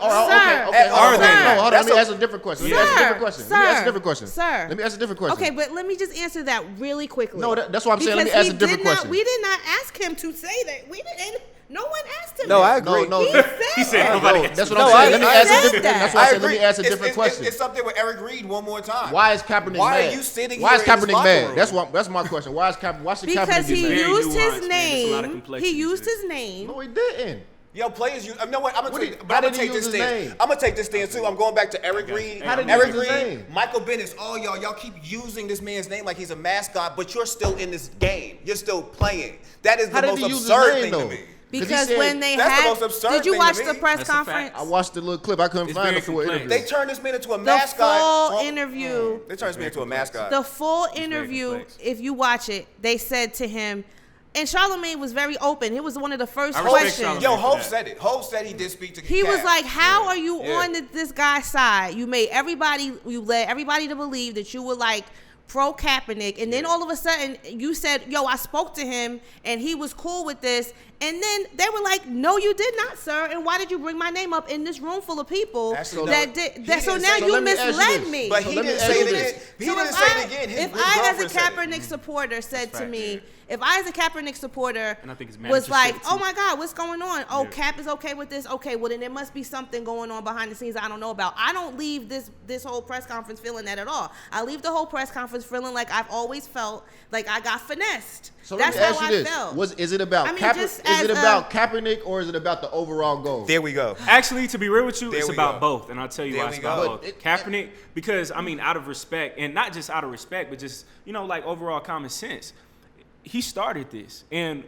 Okay. Are they? No, hold on. That's Let me a- ask a different question. Let me ask a different question. Sir. Let me ask a different question. Sir. Let me ask a different question. Okay, but let me just answer that really quickly. No, that's what I'm saying. Let me Because ask a he different did not- question. We did not ask him to say that. We didn't. No one asked him. No, that. I agree. No, He no. said He said that. nobody No, asked that's him. what I'm No, saying. I Let me said ask a that. different. That's why I said let me ask a It's- different it's- question. It's something with Eric Reed one more time. Why is Kaepernick Why mad? are you sitting Why is here in this Kaepernick locker mad? room? That's my question. Why should Kaepernick Because be he mad? Very used nuanced, his man. There's a lot of name. complexity He used to his this. name. No, he didn't. Yo, players, you know what? I'm What gonna did- take, how I'm gonna did he take this use his stand. name? I'm gonna take this stand too. I'm going back to Eric Reed. How did he Eric use his Reed, name? Michael Bennett, all y'all keep using this man's name like he's a mascot, but you're still in this game. You're still playing. That is How the did most he use his absurd name, thing to though? me. 'Cause he Because said- when they That's the had, most absurd did you thing to watch me. the press That's a fact. conference? I watched the little clip. I couldn't It's find very it for an complex. interview. They turned this man into a The mascot. full Well, interview. They turned this man into a mascot. The full very interview, complex. if you watch it, they said to him, and Charlamagne was very open. It was one of the first I respect questions. Charlamagne. Yo, for Hope that. said it. Hope said he did speak to He was Cap. like, "How are you Yeah. on this guy's side? You led everybody to believe that you were like pro Kaepernick, and then all of a sudden you said, yo, I spoke to him and he was cool with this." And then they were like, "No, you did not, sir. And why did you bring my name up in this room full of people Actually, that no, did he that?" So didn't now say- you let me ask you misled this. me. But So he let me didn't ask say you it this. again. He So didn't if say I- it again. His If I, as a girlfriend said it. Kaepernick supporter, said to fact, me, yeah. if I, as a Kaepernick supporter, And I think his was manager like, said it "Oh too. my God, what's going on? Oh, Yeah. Cap is okay with this. Okay, well then there must be something going on behind the scenes I don't know about." I don't leave this whole press conference feeling that at all. I leave the whole press conference feeling like I've always felt like I got finessed. So That's let me how ask you I this: felt. Is it about I mean, Kaepernick? just Is it as about Kaepernick or is it about the overall goal? There we go. Actually, to be real with you, There it's we about go. both, and I'll tell you There why we it's go. about But both. Kaepernick, because I mean, out of respect, and not just out of respect, but just like overall common sense. He started this, and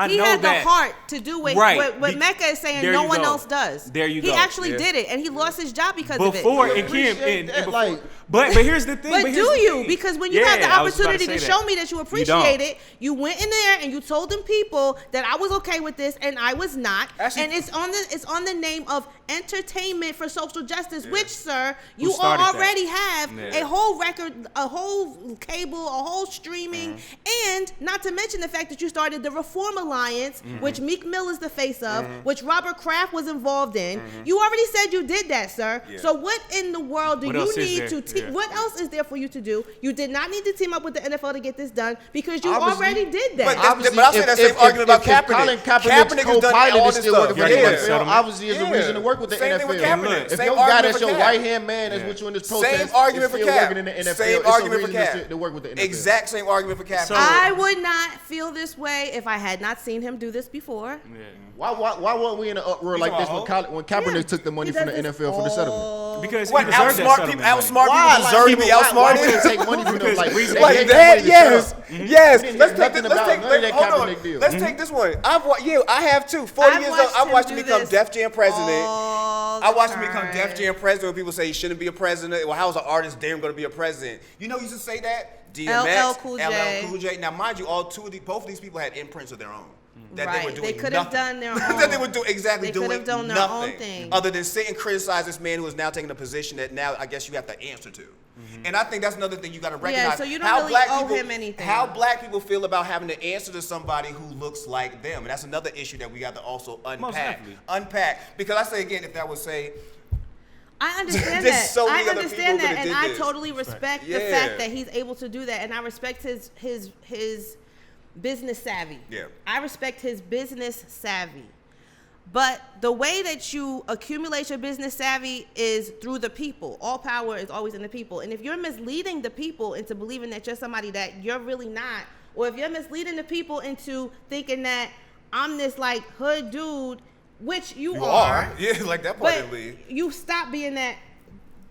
He had the heart to do what Mehka is saying no one else does. There you go. He actually did it, and he lost his job because of it. But here's the thing. Because when you had the opportunity to show me that you appreciate it, you went in there and you told them people that I was okay with this and I was not. Actually, and it's on the name of entertainment for social justice, which, sir, you already have a whole record, a whole cable, a whole streaming, and not to mention the fact that you started the Reform Alliance, which Meek Mill is the face of, which Robert Kraft was involved in. You already said you did that, sir. So what in the world do you need to what else is there for you to do? You did not need to team up with the NFL to get this done because you already did that. But I'll say that same argument about Kaepernick. Kaepernick has done all this stuff. Obviously, is a reason to work with the NFL. If your guy that's your right-hand man is with you in this protest, same argument for Cap. Same argument for Cap. To work with the NFL. Exact same argument for Cap. I would not feel this way if I had not seen him do this before. Why weren't we in an uproar like this when Kaepernick took the money from the NFL for the settlement? Because he deserved that settlement. Outsmart people deserve to be outsmarted. Why take money from them like that? Yes. Let's take this one. I have too. 40 years old. I watched him become Def Jam president. I watched him become Def Jam president when people say he shouldn't be a president. Well, how is an artist damn going to be a president? You know, he used to say that. DMX, LL Cool J. Now, mind you, both of these people had imprints of their own. That they were doing they could have done their own. That they would do exactly doing nothing. They could have done their own thing. Other than sit and criticize this man who is now taking a position that now I guess you have to answer to. And I think that's another thing you got to recognize. Yeah, so you don't really owe him anything. How black people feel about having to answer to somebody who looks like them. And that's another issue that we got to also unpack. Because I say again, if that would say, I understand that. I understand that, and I totally respect the fact that he's able to do that, and I respect his business savvy. Yeah. I respect his business savvy. But the way that you accumulate your business savvy is through the people. All power is always in the people. And if you're misleading the people into believing that you're somebody that you're really not, or if you're misleading the people into thinking that I'm this like hood dude, which you are. Yeah, like that part of the league. You stopped being that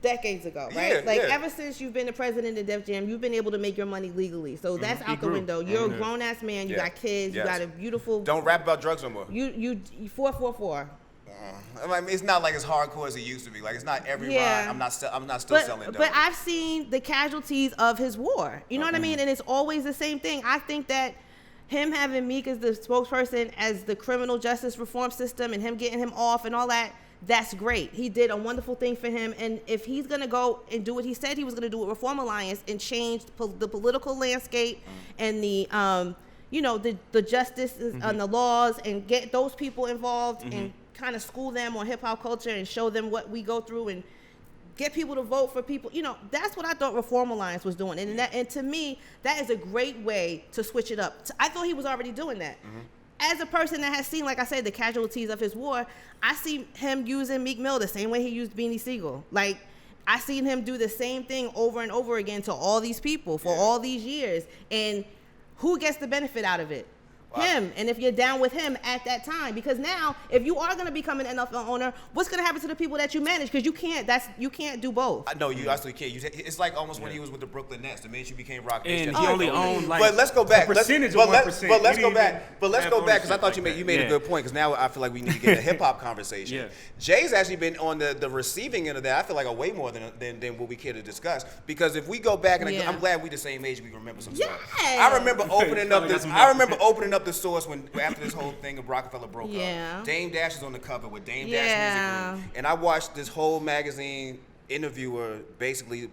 decades ago, right? Ever since you've been the president of Def Jam, you've been able to make your money legally. So that's out the window. You're a grown ass man. You got kids. You got a beautiful. Don't rap about drugs no more. You 444. I mean, it's not like as hardcore as it used to be. Like it's not every rhyme. I'm not still selling dope. But I've seen the casualties of his war. You know what I mean? And it's always the same thing. I think that him having Meek as the spokesperson as the criminal justice reform system and him getting him off and all that. That's great. He did a wonderful thing for him. And if he's going to go and do what he said he was going to do with Reform Alliance and change the political landscape and the, the justice and the laws and get those people involved and kind of school them on hip hop culture and show them what we go through and get people to vote for people. That's what I thought Reform Alliance was doing. And to me, that is a great way to switch it up. I thought he was already doing that. As a person that has seen, like I said, the casualties of his war, I see him using Meek Mill the same way he used Beanie Siegel. Like, I seen him do the same thing over and over again to all these people for all these years. And who gets the benefit out of it? Him. And if you're down with him at that time, because now if you are going to become an NFL owner, what's going to happen to the people that you manage? Because you can't do both. No, you actually can't. It's like almost when he was with the Brooklyn Nets. The minute you became Rock, and he only owned like. But let's go back. Percentage of 1%. But let's go back. But let's go back because I thought you made a good point. Because now I feel like we need to get a hip hop conversation. Jay's actually been on the receiving end of that. I feel like way more than what we care to discuss. Because if we go back, and I'm glad we the same age, we can remember some stuff. I remember opening up the source when after this whole thing of Rockefeller broke up. Dame Dash is on the cover with Dame Dash Music Group. And I watched this whole magazine interviewer basically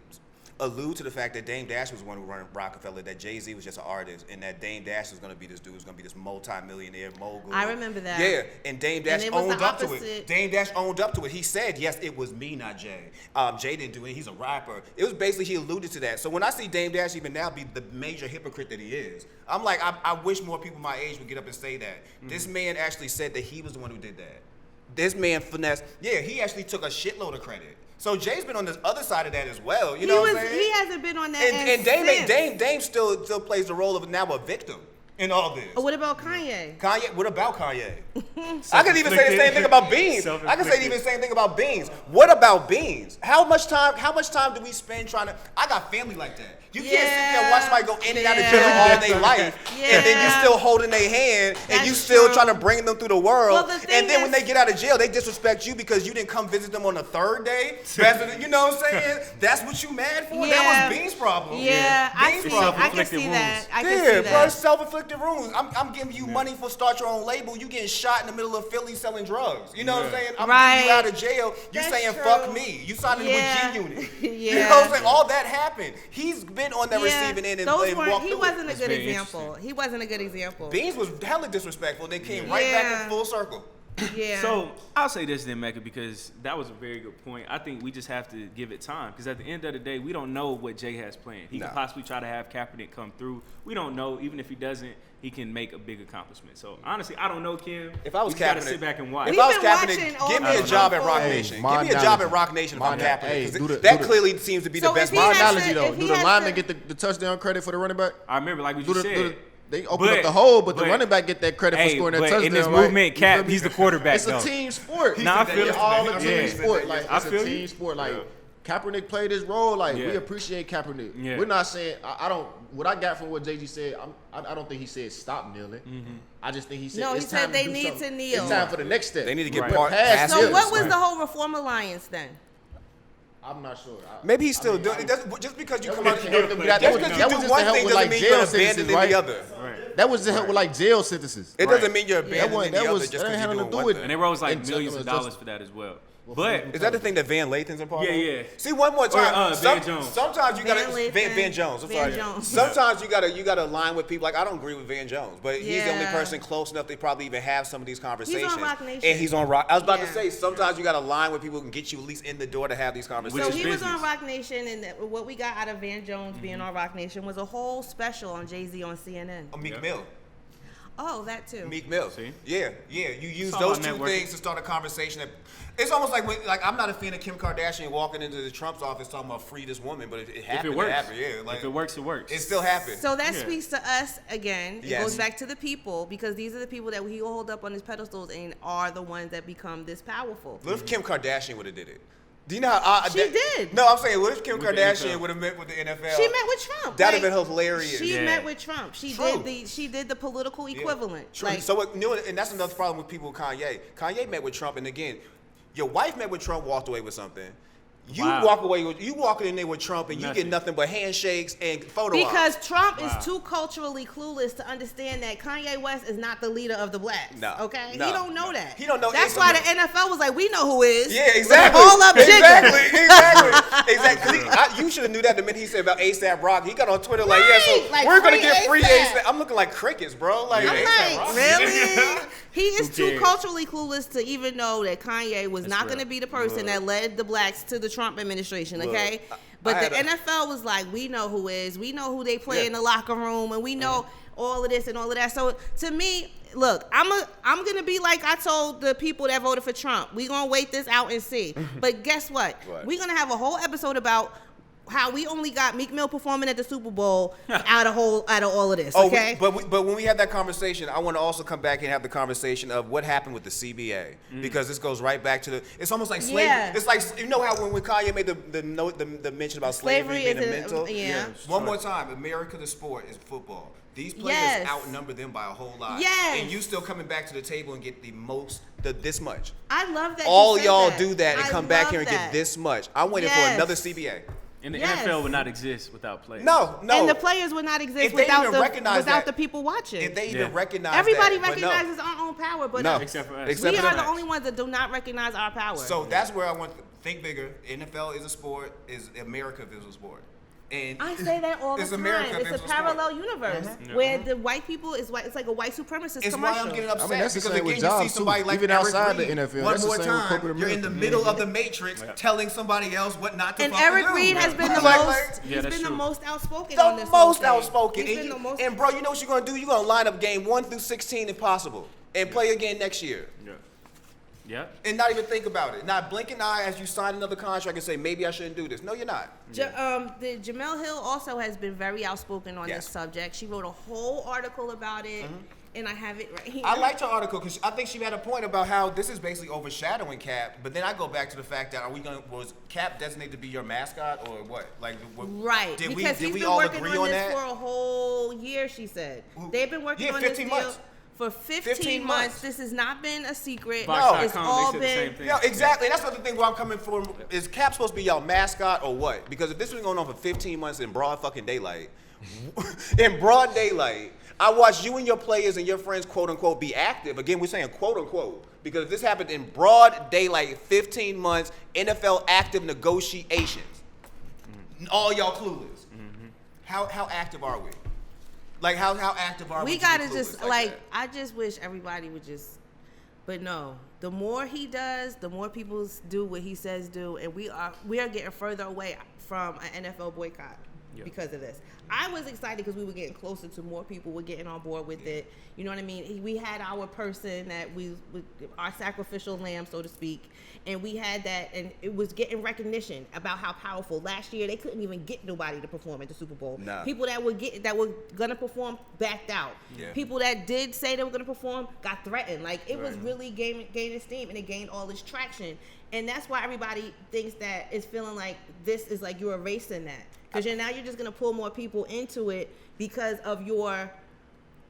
allude to the fact that Dame Dash was the one who ran Rockefeller, that Jay-Z was just an artist, and that Dame Dash was going to be this dude who's going to be this multi-millionaire mogul. I remember that. Yeah, and Dame Dash owned up to it. Dame Dash owned up to it. He said, yes, it was me, not Jay. Jay didn't do it. He's a rapper. It was basically, he alluded to that. So when I see Dame Dash even now be the major hypocrite that he is, I'm like, I wish more people my age would get up and say that. This man actually said that he was the one who did that. This man finessed. Yeah, he actually took a shitload of credit. So Jay's been on this other side of that as well. You know what I'm saying? He hasn't been on that. And Dame still plays the role of now a victim. in all this? What about Kanye? What about Kanye? I could even say the same thing about Beans. I could say even the same thing about Beans. What about Beans? How much time do we spend trying to? I got family like that. You can't sit there and watch somebody go in and out of jail all their life, and then you still holding their hand, and you still trying to bring them through the world. And then when they get out of jail, they disrespect you because you didn't come visit them on the third day. You know what I'm saying? That's what you mad for? That was Beans' problem. Yeah, I can see that. I can see that. Bro, self-inflicted wounds. I'm giving you money for start your own label. You getting shot in the middle of Philly selling drugs. You know what I'm saying? I'm getting you out of jail. You saying fuck me. You signing with G-Unit. You know what I'm saying? All that happened. He's been on that receiving end and walked He through wasn't it. a good example. He wasn't a good example. Beans was hella disrespectful. They came right back in full circle. Yeah. So I'll say this then, Mehka, because that was a very good point. I think we just have to give it time because at the end of the day, we don't know what Jay has planned. He could possibly try to have Kaepernick come through. We don't know. Even if he doesn't, he can make a big accomplishment. So honestly, I don't know, Kim. If I was Kaepernick, gotta Kaepernick, sit back and watch. If I was Kaepernick, give me a job at Rock Nation. Give me a job at Rock Nation if I'm Kaepernick. That clearly seems to be the best. My analogy though, do the lineman get the touchdown credit for the running back? I remember, like what you said. They open up the hole, but the running back get that credit for scoring that touchdown. In this movement, Cap, he's the quarterback. It's a team sport. Nah, I feel it's all a team sport. Like I it's feel a team sport. Like Kaepernick played his role. Like we appreciate Kaepernick. Yeah. We're not saying I don't. What I got from what JG said, I don't think he said stop kneeling. I just think he said he said they need to kneel. It's time for the next step. They need to get past. So what was the whole Reform Alliance then? I'm not sure. Maybe he's still doing it. Just because you come out just because you do one thing doesn't mean you're abandoning the other. That was to help with like jail sentences. It doesn't mean you're abandoning the other just because you're doing one thing. And they rose like millions of dollars for that as well. But is that the thing that Van Lathan's a part of? Yeah. See, one more time. Van Jones. Sometimes you gotta Van Jones. I'm Van sorry. Jones. Sometimes you gotta align with people. Like I don't agree with Van Jones, but he's the only person close enough to probably even have some of these conversations. He's on Rock Nation. And he's on Rock. I was about to say sometimes you gotta align with people who can get you at least in the door to have these conversations. So he was on Rock Nation, and what we got out of Van Jones being on Rock Nation was a whole special on Jay-Z on CNN. Meek Mill. Oh, that too. Meek Mill. See? Yeah. You use those two things to start a conversation. It's almost like when, I'm not a fan of Kim Kardashian walking into the Trump's office talking about free this woman, but it happened. If it works, Like, if it works, it works. It still happened. So that speaks to us again. It goes back to the people because these are the people that he will hold up on his pedestals and are the ones that become this powerful. What if Kim Kardashian would have did it? Do you know how she did? No, I'm saying, what if Kim Kardashian would have met with the NFL? She met with Trump. That'd have been hilarious. She met with Trump. She did the political equivalent. True. So and that's another problem with people with Kanye. Kanye met with Trump, and again, your wife met with Trump, walked away with something. You walking in there with Trump and you get nothing but handshakes and photo ops. Because Trump is too culturally clueless to understand that Kanye West is not the leader of the blacks. He don't know that. He don't know. That's why the NFL was like, we know who is. Yeah, exactly. All up Exactly. You should have knew that the minute he said about ASAP Rocky. He got on Twitter like, we're gonna get free ASAP. I'm looking like crickets, bro. Like, I'm like, really? He is too culturally clueless to even know that Kanye was not going to be the person that led the blacks to the Trump administration, okay? But the NFL was like, we know who is. We know who they play in the locker room, and we know all of this and all of that. So to me, look, I'm going to be like I told the people that voted for Trump. We're going to wait this out and see. But guess what? We're going to have a whole episode about how we only got Meek Mill performing at the Super Bowl out of all of this, okay? But when we had that conversation, I want to also come back and have the conversation of what happened with the CBA because this goes right back to it's almost like slavery. Yeah. It's like, you know how when Kanye made the mention about slavery being a mental? One more time, America the sport is football. These players outnumber them by a whole lot. Yes. And you still coming back to the table and get this much. I love that. All y'all do that and come back here and get this much. I'm waiting for another CBA. And the NFL would not exist without players. No. And the players would not exist without the people watching. If they even recognize everybody that. recognizes our own power, but except for us. We are the only ones that do not recognize our power. So that's where I want to think bigger. NFL is a sport. Is America is a sport. And I say that all the time. America, it's a parallel universe where the white people is white. It's like a white supremacist commercial. Why I'm getting upset. I mean, that's the because same again, with jobs you see somebody too. like Even Eric outside Reed, the NFL. one That's more the same with time, corporate you're in the middle of the matrix telling somebody else what not to and fucking do. Eric Reed has been the most. He's been the most outspoken on this. The most outspoken. He's been the most. And bro, you know what you're gonna do? You're gonna line up game 1 through 16 if possible, and play again next year. Yep. And not even think about it. Not blink an eye as you sign another contract and say, maybe I shouldn't do this. No, you're not. The Jamel Hill also has been very outspoken on this subject. She wrote a whole article about it, and I have it right here. I liked her article because I think she had a point about how this is basically overshadowing Cap. But then I go back to the fact that was Cap designated to be your mascot or what? Like, right? Did because we he's been all working agree on on this that? for a whole year. She said they've been working on this 15 deal. months. For 15 months. This has not been a secret. No, it's all been. the same thing. Yeah, exactly. And that's the thing where I'm coming from. Is Cap supposed to be y'all mascot or what? Because if this has been going on for 15 months in broad fucking daylight, I watched you and your players and your friends, quote unquote, be active. Again, we're saying quote unquote. Because if this happened in broad daylight, 15 months, NFL active negotiations, all y'all clueless. How active are we? Like, how active are we? We gotta just, I just wish everybody would just, but no. The more he does, the more people do what he says do, and we are getting further away from an NFL boycott because of this. I was excited because we were getting closer to more people were getting on board with it. You know what I mean? We had our person that our sacrificial lamb, so to speak, and we had that, and it was getting recognition about how powerful. Last year, they couldn't even get nobody to perform at the Super Bowl. Nah. People that were gonna perform backed out. Yeah. People that did say they were gonna perform got threatened. Like, it was really gaining steam, and it gained all this traction. And that's why everybody thinks that it's feeling like this is like you're erasing that. Because now you're just going to pull more people into it because of your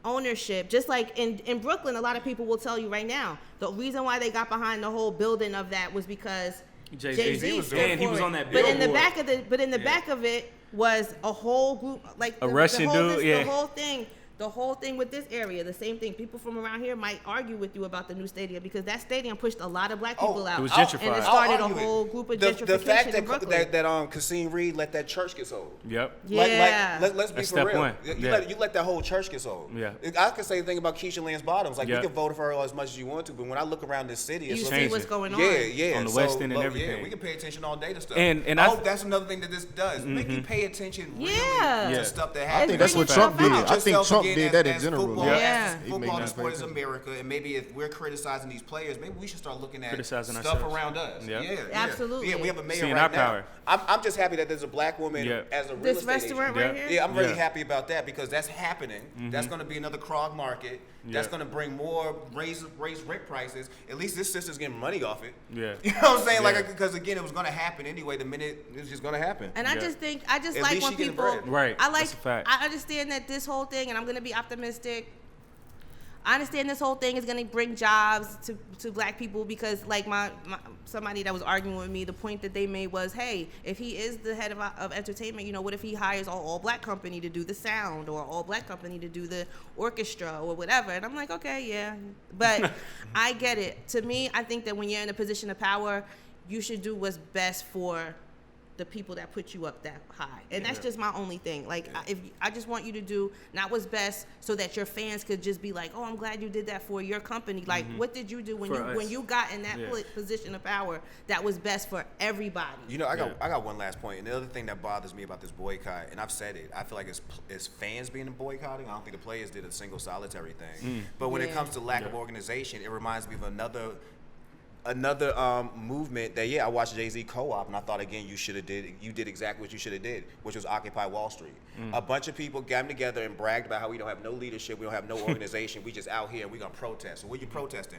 ownership. Just like in Brooklyn, a lot of people will tell you right now, the reason why they got behind the whole building of that was because Jay-Z was doing it. He was on that But billboard. in the back of it was a whole group, like a Russian dude, the whole thing with this area, the same thing. People from around here might argue with you about the new stadium because that stadium pushed a lot of black people out. It was gentrified. And it started a whole group of gentrification the fact in Brooklyn. that Kasim Reed let that church get sold. Yep. Yeah. Let's be That's for step real. one. You let that whole church get sold. Yeah. I could say the thing about Keisha Lance Bottoms. Like, you Yeah. can vote for her as much as you want to, but when I look around this city, it's You see changing. what's going on. Yeah. On the West End and everything. Yeah, we can pay attention all day to stuff. And I I hope that's another thing that this does. Make you pay attention really Yeah. to stuff that I happens. think that's what Bring Trump did. yourself I think Yourself Trump again did as- that in as general. football, Yeah. as He made football, the us sport pay is attention. America, and maybe if we're criticizing these players, maybe we should start looking at Criticizing stuff ourselves. around us. Yeah. Absolutely. Yeah, we have a mayor Seeing right our now. power. I'm just happy that there's a black woman Yeah. as a real This estate restaurant agent. right here? Yeah, I'm really Yeah. happy about that because that's happening. That's going to be another Krog market. That's Yeah. going to bring more raise rent prices. At least this sister's getting money off it. Yeah. You know what I'm saying? Yeah. Like, because again, it was going to happen anyway. The minute it's just going to happen. And I just At like least when she getting people, bread. Right. I like, That's a fact. I understand that this whole thing, and I'm going to be optimistic. I understand this whole thing is going to bring jobs to black people because, like, somebody that was arguing with me, the point that they made was, hey, if he is the head of entertainment, you know, what if he hires all black company to do the sound or all black company to do the orchestra or whatever? And I'm like, okay, yeah. But I get it. To me, I think that when you're in a position of power, you should do what's best for the people that put you up that high. And that's just my only thing. Like, I just want you to do not what's best so that your fans could just be like, oh, I'm glad you did that for your company. Like, what did you do when you got in that position of power that was best for everybody? You know, I got one last point. And the other thing that bothers me about this boycott, and I've said it, I feel like it's fans being boycotting. I don't think the players did a single solitary thing. But when it comes to lack of organization, it reminds me of another movement that I watched Jay-Z co-op, and I thought again you did exactly what you should have did, which was Occupy Wall Street. A bunch of people got together and bragged about how we don't have no leadership, we don't have no organization, we just out here and we gonna protest. So what are you protesting?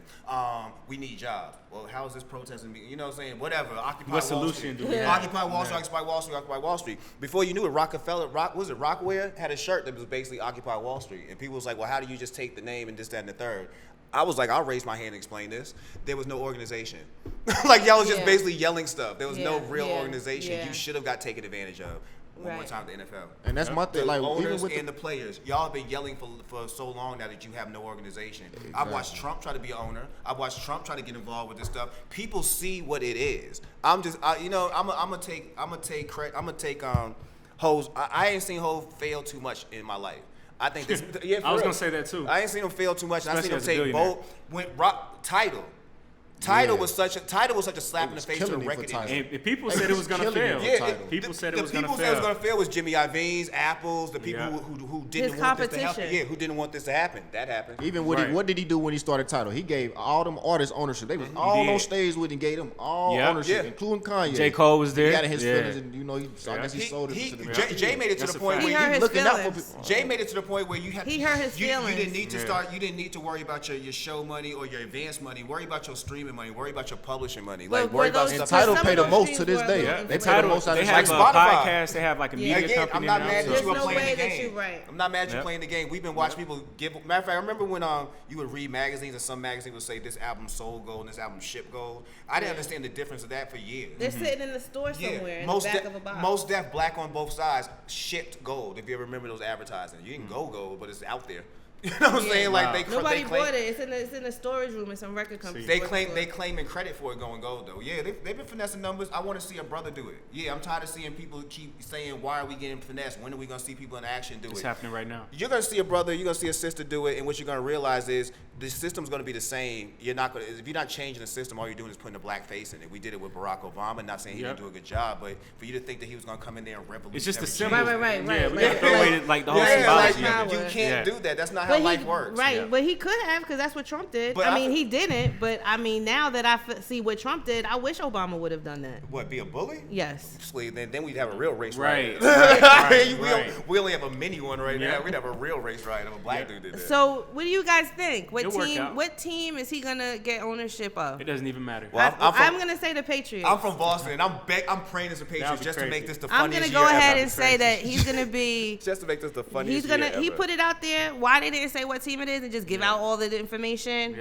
We need jobs. Well, how is this protesting? You know what I'm saying? Whatever. Occupy What Wall solution Street. do we have? Occupy Wall Street, Occupy Wall Street, Occupy Wall Street. Before you knew it, Rockware had a shirt that was basically Occupy Wall Street, and people was like, well, how do you just take the name and this, that, and the third? I was like, I'll raise my hand and explain this. There was no organization. Like, y'all was just basically yelling stuff. There was no real organization. You should have got taken advantage of one more time with the NFL. And that's my thing. The Like, owners even with and the players, y'all have been yelling for so long now that you have no organization. Exactly. I've watched Trump try to be an owner. I've watched Trump try to get involved with this stuff. People see what it is. I'm gonna take credit. I'm gonna take Hoes. I ain't seen Ho fail too much in my life. I think this. Yeah, I was gonna say that too. I ain't seen him fail too much. I seen him Especially as a take billionaire. both title. Title was such a slap in the face to the killing it for record Tidal. industry. And people said it was gonna fail. People said it was gonna fail. The people said it was gonna fail was Jimmy Iovine's, Apple's, the people who didn't want this to happen. Yeah, who didn't want this to happen. That happened. Even what did he do when he started Tidal? He gave all them artists ownership. They was all on stage with him, gave them all ownership, including Kanye. J. Cole was there. He got in his feelings, and I guess he sold it to the Jay made it to the point where he looking out for people. Jay made it to the point where you had he hurt his feelings. You didn't need to start. You didn't need to worry about your show money or your advance money. Worry about your streaming money. Worry about your publishing money. Like worry about and stuff. Tidal pay the most to this day. They pay the most out of They have a podcast. They have like a media company. I'm not mad that you were There's no playing way the that game. you're right. I'm not mad you playing the game. We've been watching people give. Matter of fact, I remember when you would read magazines and some magazines would say this album sold gold and this album shipped gold. I didn't understand the difference of that for years. They're sitting in the store somewhere in the back of a box. Most Def Black on both sides shipped gold. If you ever remember those advertising, you didn't go gold, but it's out there. You know what I'm saying? Like nobody they claim, bought it. It's in the storage room in some record company. They claiming credit for it going gold though. Yeah, they've been finessing numbers. I want to see a brother do it. Yeah, I'm tired of seeing people keep saying, why are we getting finessed? When are we gonna see people in action do it? It's happening right now. You're gonna see a brother, you're gonna see a sister do it, and what you're gonna realize is the system's gonna be the same. You're not gonna if you're not changing the system, all you're doing is putting a black face in it. We did it with Barack Obama. Not saying he didn't do a good job, but for you to think that he was gonna come in there and revolutionize. It's just the symbol. Right. Yeah, we gotta throw away like the whole symbology. You can't do that. That's not how life works. Right, but he could have because that's what Trump did. But I mean, he didn't. But I mean, now that I see what Trump did, I wish Obama would have done that. What, be a bully? Yes. Then we'd have a real race riot. We only have a mini one right now. We'd have a real race riot if a black dude did that. So, what do you guys think? What team is he gonna get ownership of? It doesn't even matter. Well, I'm gonna say the Patriots. I'm from Boston, and I'm praying as a Patriots just to make this the I'm funniest gonna go year ahead ever. and say that he's gonna be. Just to make this the funniest year ever. He put it out there. Why they didn't say what team it is and just give out all the information?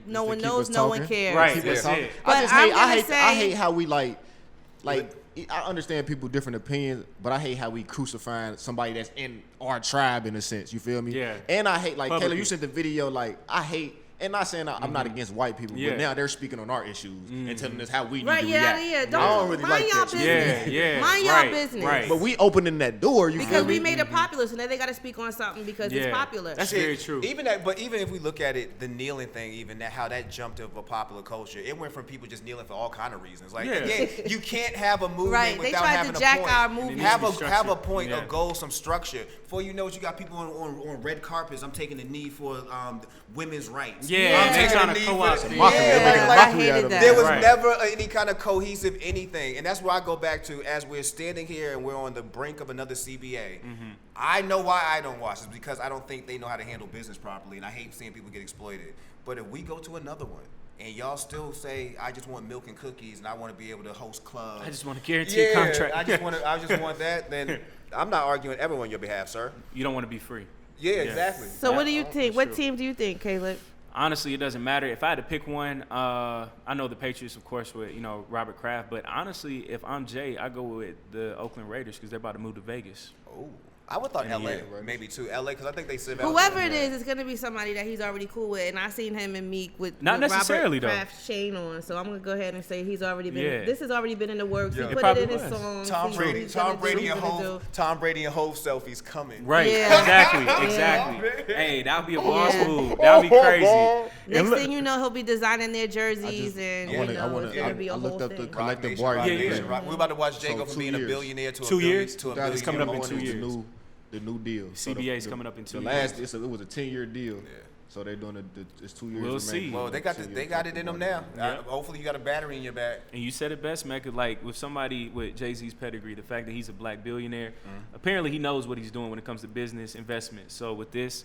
No one knows. No one cares. Right. That's it. But I hate how we like. I understand people different opinions, but I hate how we crucifying somebody that's in our tribe in a sense. You feel me? Yeah. And I hate Publicly. Kayla, you sent the video. I hate. And not saying I'm not against white people, but now they're speaking on our issues and telling us how we need to react. Yeah. Don't really mind like y'all that. business. Yeah. Mind y'all business. Right. But we opening that door. You Because feel me? we made it popular, so now they got to speak on something because it's popular. That's very true. Even if we look at it, the kneeling thing, how that jumped of a popular culture, it went from people just kneeling for all kind of reasons. You can't have a movement Right. without They tried having to a jack point. our movement. Have a point, a goal, some structure. Before you know it, you got people on red carpets. I'm taking the knee for women's rights. Yeah, I'm taking trying the to knee co-opt for it. I hated that. There was never any kind of cohesive anything. And that's where I go back to as we're standing here and we're on the brink of another CBA. I know why I don't watch it because I don't think they know how to handle business properly. And I hate seeing people get exploited. But if we go to another one, and y'all still say, I just want milk and cookies and I want to be able to host clubs. I just want a guaranteed contract. I just want that. Then I'm not arguing ever on your behalf, sir. You don't want to be free. Yeah, exactly. So what do you think? What team do you think, Caleb? Honestly, it doesn't matter. If I had to pick one, I know the Patriots, of course, with Robert Kraft. But honestly, if I'm Jay, I go with the Oakland Raiders because they're about to move to Vegas. Oh, I would thought LA, maybe too. LA, because I think they said whoever it is, it's gonna be somebody that he's already cool with, and I seen him and Meek with not necessarily Robert Kraft's chain on. So I'm gonna go ahead and say he's already been. Yeah. This has already been in the works. Yeah. He put it in his song. Tom Brady and Hov selfies coming. Right. Yeah. Exactly. Hey, that would be a boss move. That would be crazy. Next thing you know, he'll be designing their jerseys, and it's gonna be a whole looked up the thing. collective bargaining. We're about to watch Jay go from being a billionaire to a 2 years. to a It's coming up in 2 billionaire. years. The new deal. CBA is coming up in 2 years. It was a 10-year deal. Yeah. So they're doing it's 2 years. We'll see. Well, they got it in them now. Yep. Hopefully, you got a battery in your back. And you said it best, Mehka. Like with somebody with Jay-Z's pedigree, the fact that he's a black billionaire, apparently he knows what he's doing when it comes to business investment. So with this,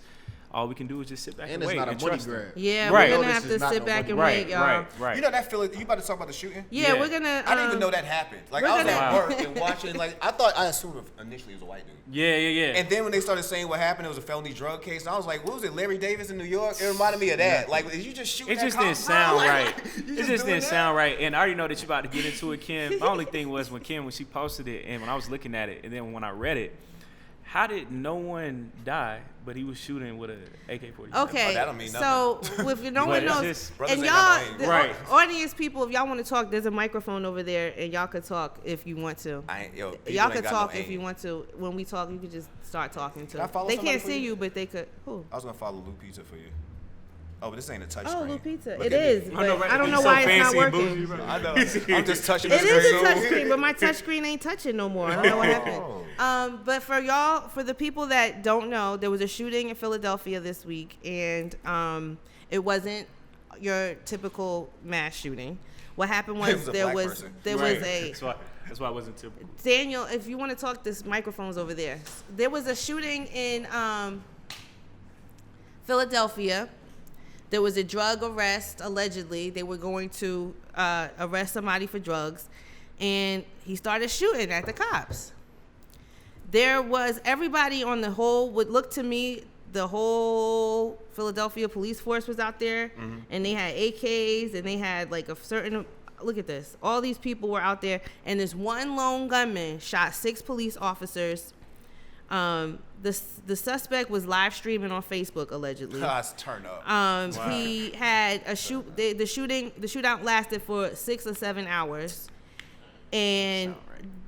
all we can do is just sit back and wait. And it's not a money him. grab. Yeah, Right. we're gonna have to sit back and wait, y'all. Right. You know that feeling? You about to talk about the shooting? Yeah, we're gonna. I didn't even know that happened. Like I was at work and watching. I assumed initially it was a white dude. Yeah. And then when they started saying what happened, it was a felony drug case. And I was like, what was it, Larry Davis in New York? It reminded me of that. Like, did you just shoot? It just didn't sound right. It just didn't sound right. And I already know that you're about to get into it, Kim. My only thing was when she posted it, and when I was looking at it, and then when I read it, how did no one die, but he was shooting with an AK-47? Okay, that don't mean so if no one knows, and ain't y'all, got the no Right. audience people, if y'all want to talk, there's a microphone over there, and y'all could talk if you want to. Y'all could talk if you want to. When we talk, you could just start talking to. Can I follow They somebody can't for see you? you, but they could. Who? I was gonna follow Lou Pizza for you. Oh, but this ain't a touch Oh, screen. Blue Pizza. Look It at is, me. but I don't know why it's not working. I know. I'm just touching It the is a screen. touch screen, but my touch screen ain't touching no more. I don't know what happened. But for the people that don't know, there was a shooting in Philadelphia this week, and it wasn't your typical mass shooting. What happened was there was a. That's why it wasn't typical. Daniel, if you want to talk, this microphone's over there. There was a shooting in Philadelphia. There was a drug arrest, allegedly. They were going to arrest somebody for drugs, and he started shooting at the cops. There was everybody on the whole, would look to me, the whole Philadelphia police force was out there, and they had AKs, and they had like a certain, look at this. All these people were out there, and this one lone gunman shot 6 police officers. The suspect was live streaming on Facebook, allegedly. Turn up. Wow. He had a the shootout lasted for 6 or 7 hours, and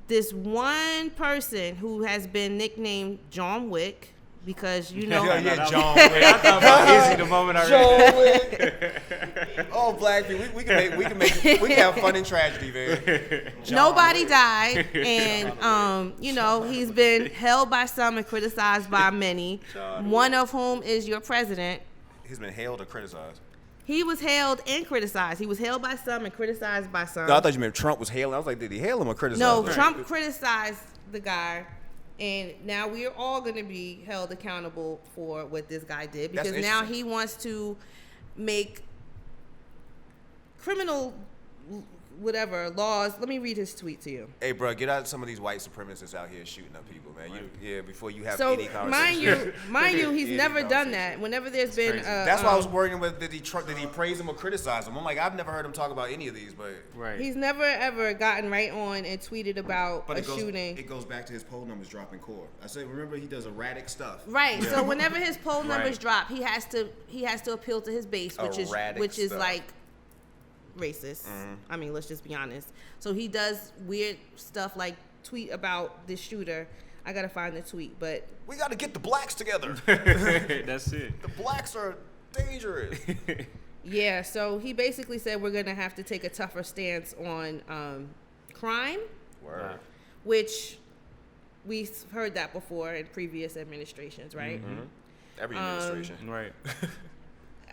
this one person who has been nicknamed John Wick, because you know, John Wick. I thought about Izzy the moment I read Wick. Oh, black people, we can have fun and tragedy, man. Nobody died, and you know, he's been held by some and criticized by many. One of whom is your president. He's been hailed or criticized. He was hailed and criticized. He was hailed by some and criticized by some. No, I thought you meant Trump was hailing. I was like, did he hail him or criticize him? No, Trump criticized the guy. And now we are all going to be held accountable for what this guy did, because now he wants to make criminal whatever laws. Let me read his tweet to you. Hey, bro, get out some of these white supremacists out here shooting up people, man. Before you have any conversation. Mind you, he's never done that. Whenever there's been, that's why I was worrying with did he praise him or criticize him? I'm like, I've never heard him talk about any of these, but he's never ever gotten right on and tweeted about shooting. It goes back to his poll numbers dropping core. I said, remember, he does erratic stuff. Right. So whenever his poll numbers drop, he has to appeal to his base, which is like racist. I mean, let's just be honest. So he does weird stuff like tweet about this shooter. I gotta find the tweet, but we gotta get the blacks together. That's it. The blacks are dangerous. Yeah, so he basically said we're gonna have to take a tougher stance on crime. Word. Which we've heard that before in previous administrations, right? Every administration. Right.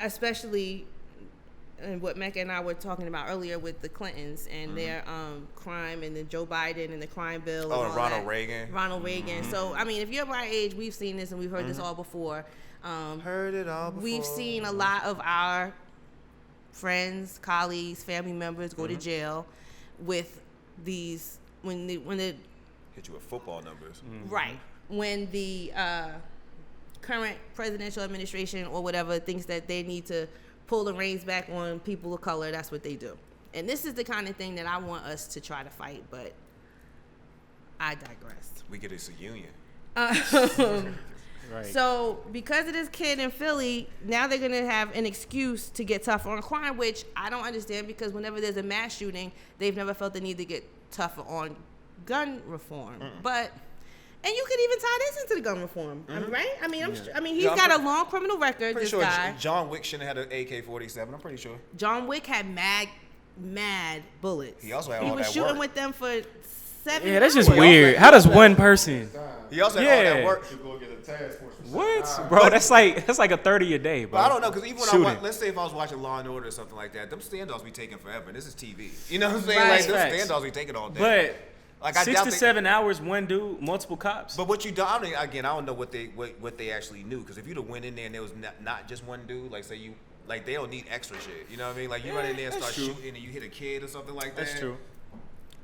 Especially and what Mehka and I were talking about earlier with the Clintons and their crime, and then Joe Biden and the crime bill. Oh, and all Ronald that. Reagan. So, I mean, if you're our age, we've seen this and we've heard this all before. Heard it all before. We've seen a lot of our friends, colleagues, family members go to jail with these, when the hit you with football numbers. Right. When the current presidential administration or whatever thinks that they need to pull the reins back on people of color, that's what they do. And this is the kind of thing that I want us to try to fight, but I digress. We get us a union. Right. So because of this kid in Philly, now they're going to have an excuse to get tougher on crime, which I don't understand, because whenever there's a mass shooting, they've never felt the need to get tougher on gun reform. But and you could even tie this into the gun reform, right? I mean, he's got a long criminal record. Pretty this sure guy. John Wick shouldn't have had an AK-47. I'm pretty sure. John Wick had mad bullets. He also had he all was that shooting work. with them for 7 Yeah, that's hours. just weird. How does one person? He also had all that work. What, bro? That's like a 30 a day, bro. But I don't know, because even when Shooting. let's say if I was watching Law and Order or something like that, them standoffs be taking forever. And this is TV. You know what I'm saying? Right. Like them Facts. standoffs be taking all day. But like, I 6 doubt to 7 hours, one dude, multiple cops. But what you don't, I don't know what they actually knew, because if you'd have went in there and there was not just one dude, like say you, like they don't need extra shit. You know what I mean? Like you run in there and start shooting and you hit a kid or something like that.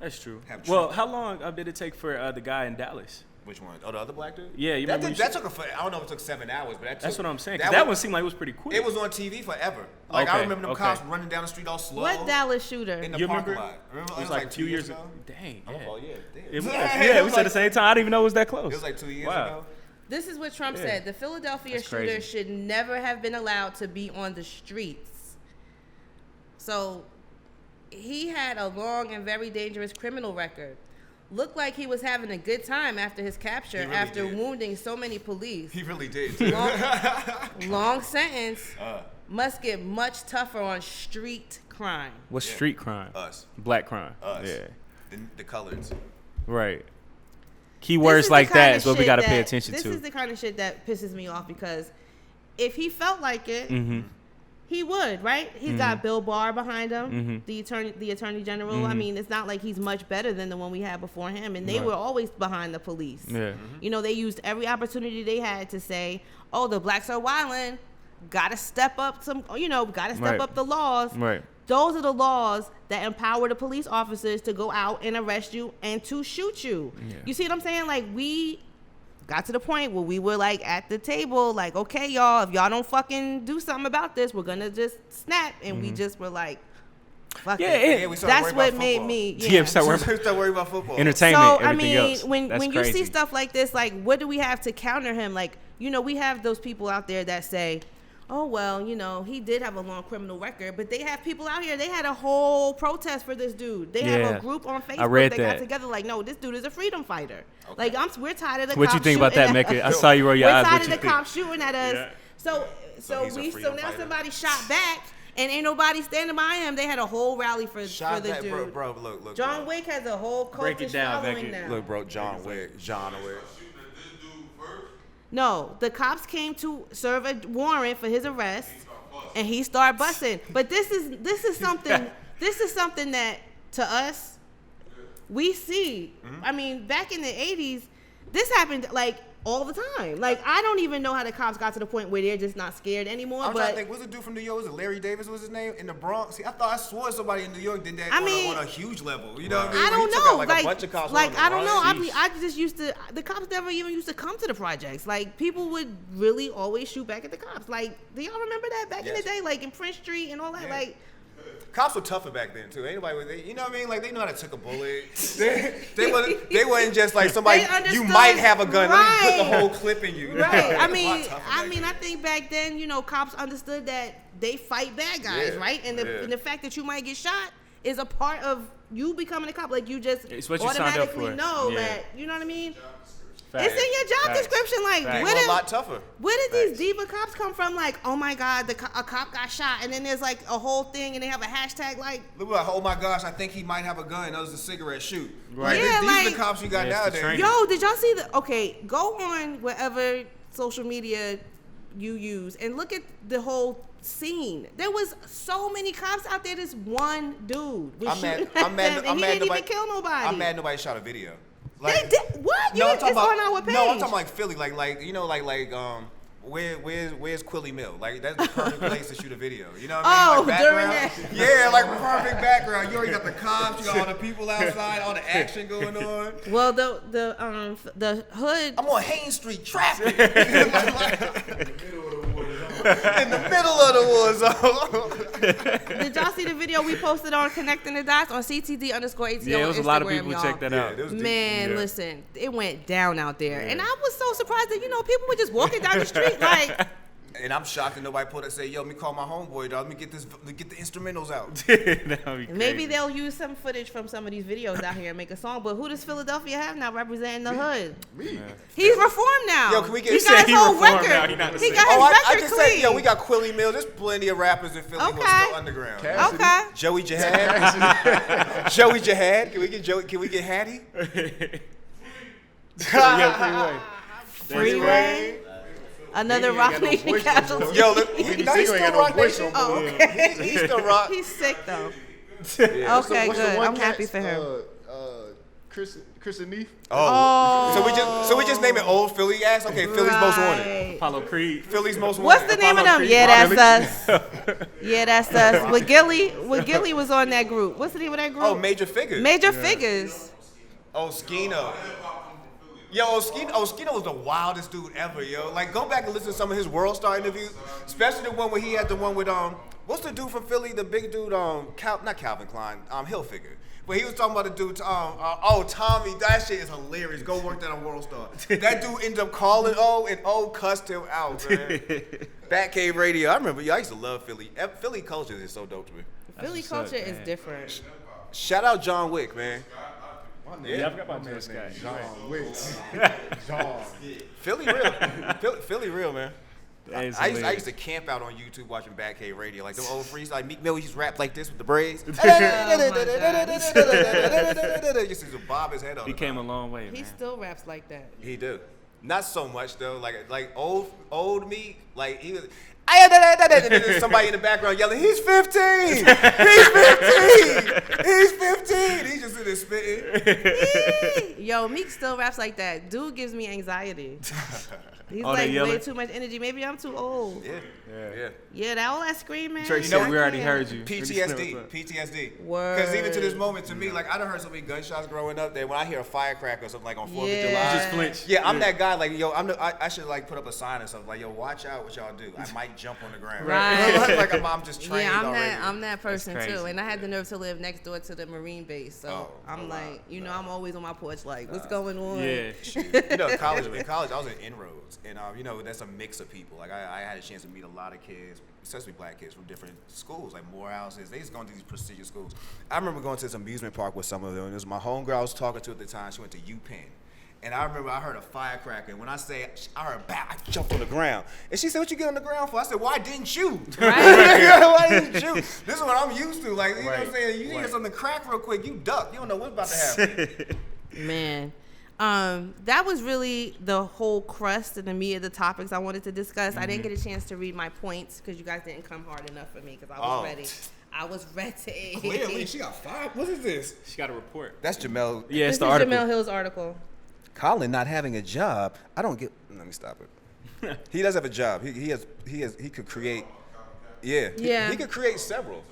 That's true. Well, how long did it take for the guy in Dallas? Which one? Oh, the other black dude? Yeah, you remember? That took I don't know if it took 7 hours, but that's what I'm saying. That one seemed like it was pretty quick. It was on TV forever. Like I remember them cops running down the street all slow. What Dallas shooter? In the You parking remember? lot. Remember? It was like 2 years ago. Dang. Oh, yeah. Damn. It was. Yeah, we said the same time. I didn't even know it was that close. It was like 2 years ago. This is what Trump said. The Philadelphia That's shooter crazy. should never have been allowed to be on the streets. So he had a long and very dangerous criminal record. Looked like he was having a good time after his capture, He really after did. wounding so many police. He really did. Long sentence. must get much tougher on street crime. What's street crime? Us. Black crime. Us. Yeah. The coloreds. Right. Keywords like that is what we got to pay attention to. This is the kind of shit that pisses me off because if he felt like it, he would, right? He's got Bill Barr behind him, the attorney general. I mean, it's not like he's much better than the one we had before him, and they were always behind the police. Yeah. You know, they used every opportunity they had to say, "Oh, the blacks are wilding. Got to step up got to step up the laws." Right. Those are the laws that empower the police officers to go out and arrest you and to shoot you. Yeah. You see what I'm saying? Like, we got to the point where we were like at the table, like, okay, y'all, if y'all don't fucking do something about this, we're gonna just snap. And we just were like, fuck it. We that's what made me. We start worrying about football. Entertainment. So everything else. when you see stuff like this, like, what do we have to counter him? Like, you know, we have those people out there that say, oh, well, you know, he did have a long criminal record, but they have people out here. They had a whole protest for this dude. They have a group on Facebook that got together like, no, this dude is a freedom fighter. Okay. Like, we're tired of the what cops you think about that, Mehka? I saw you roll your we're eyes. We're what tired you of the cops shooting at us. Yeah. So now somebody shot back, and ain't nobody standing by him. They had a whole rally for the dude. Bro, look. John Wick has a whole cultish following now. Look, bro, John Wick. No, the cops came to serve a warrant for his arrest, and he started busting. But this is something that to us we see. I mean, back in the 80s, this happened like all the time. Like, I don't even know how the cops got to the point where they're just not scared anymore. I'm trying to think, was a dude from New York? Was it Larry Davis? Was his name in the Bronx? See, I swore somebody in New York did that on a huge level. You know what I mean? I don't know. Like a bunch of cops. Like, I don't know. I just used to. The cops never even used to come to the projects. Like, people would really always shoot back at the cops. Like, do y'all remember that back in the day? Like in Prince Street and all that. Yeah. Like. Cops were tougher back then too. Anybody, you know what I mean? Like, they knew how to take a bullet. They wasn't just like somebody. You might have a gun. Right. Let me put the whole clip in you. Right. I think back then, you know, cops understood that they fight bad guys, right? And the fact that you might get shot is a part of you becoming a cop. Like, you just automatically know that. You know what I mean? It's in your job description. Like, a lot tougher. Where did these diva cops come from? Like, oh my God, a cop got shot, and then there's like a whole thing, and they have a hashtag like. Look like, oh my gosh, I think he might have a gun. That was a cigarette shoot. Right. Yeah, these are the cops you got nowadays. Yo, did y'all see okay, go on wherever social media you use and look at the whole scene. There was so many cops out there. This one dude was shooting at them, and he didn't even kill nobody. I'm mad nobody shot a video. Like, they did what? No, it's on our page. No, I'm talking like Philly, like you know, like where's Quilly Mill? Like, that's the perfect place to shoot a video. You know what I mean? Like, during that. Yeah, like perfect background. You already got the cops, you got all the people outside, all the action going on. Well, the hood. I'm on Haynes Street, traffic. In the middle of the war zone. Did y'all see the video we posted on Connecting the Dots on CTD_ATO? Yeah, there was Instagram, a lot of people who checked that out. Man, listen, it went down out there, and I was so surprised that people were just walking down the street like. And I'm shocked that nobody pulled it and say, yo, let me call my homeboy, dog. Let me get the instrumentals out. Maybe they'll use some footage from some of these videos out here and make a song. But who does Philadelphia have now representing the hood? Me. He's reformed now. Yo, can we get he got his whole record. He got his record just clean. said, yo, we got Quilly Mills. There's plenty of rappers in Philly who are still underground. Cassidy. Okay. Joey Jihad. Joey Jihad. Can we get Joey? Can we get Hattie? Freeway. Another Rock Nation casualty. Yo, look, he's still Rock Nation. Oh, okay. He's still Rock. He's sick though. Okay, good. I'm happy for him. Chris and Neef. Oh. So we just name it Old Philly ass. Okay, Philly's most wanted. Apollo Creed. Philly's most wanted. What's the name of them? Yeah, that's us. Yeah, that's us. With Gilly was on that group. What's the name of that group? Oh, Major Figures. Major Figures. Oh, Skino. Yo, Oskino was the wildest dude ever, yo. Like, go back and listen to some of his World Star interviews, especially the one where he had the one with what's the dude from Philly, the big dude, not Calvin Klein, Hilfiger. But he was talking about the dude, Tommy. That shit is hilarious. Go work that on World Star. That dude ended up calling O, and O cussed him out, man. Batcave Radio. I remember, I used to love Philly. Philly culture is so dope to me. Philly culture is different. Shout out John Wick, man. Yeah, I forgot about this guy. John Wick. John. Philly real. Philly real, man. I used to camp out on YouTube watching Batcave Radio, like them old freaks, like Meek Mill used to rap like this with the braids. Used to bob his head on. He came a long way. He man. still raps like that. He do. Not so much though. Like old Meek, like he was. Somebody in the background yelling, "He's 15! He's 15! He's 15!" He's just in there spitting. Yo, Meek still raps like that. Dude gives me anxiety. He's Oh, like they yelling? way too much energy. Maybe I'm too old. Yeah. That all that screaming. Tracy, I we already can't. heard you. PTSD. Word. Because even to this moment, to me, like I done heard so many gunshots growing up that when I hear a firecracker or something like on 4th of Yeah. July, You just flinch. Yeah, I'm that guy. Like, yo, I should like put up a sign or something like, yo, watch out what y'all do. I might jump on the ground. Right. Like I'm just trained Yeah, already. I'm that person That's too. crazy. And I had the nerve to live next door to the Marine base. So I'm like, I'm always on my porch like, what's going on? Yeah. You know, in college I was in Inroads, and that's a mix of people. Like I had a chance to meet a lot of kids, especially black kids from different schools, like Morehouses. They just going to these prestigious schools. I remember going to this amusement park with some of them. And it was my homegirl I was talking to at the time. She went to UPenn. And I remember I heard a firecracker. And when I say I heard bang, I jumped on the ground. And she said, "What you get on the ground for?" I said, "Why didn't you?" Why didn't you? This is what I'm used to. Like, you know what I'm saying? You hear something crack real quick, you duck. You don't know what's about to happen. Man. That was really the whole crust and the meat of the topics I wanted to discuss. I didn't get a chance to read my points because you guys didn't come hard enough for me because I was ready. I was ready. Clearly, she got 5. What is this? She got a report. That's Jamel. Yeah, it's This the is article. Jamel Hill's article. Colin not having a job. I don't get. Let me stop it. He does have a job. He could create. Yeah. Yeah. He could create several.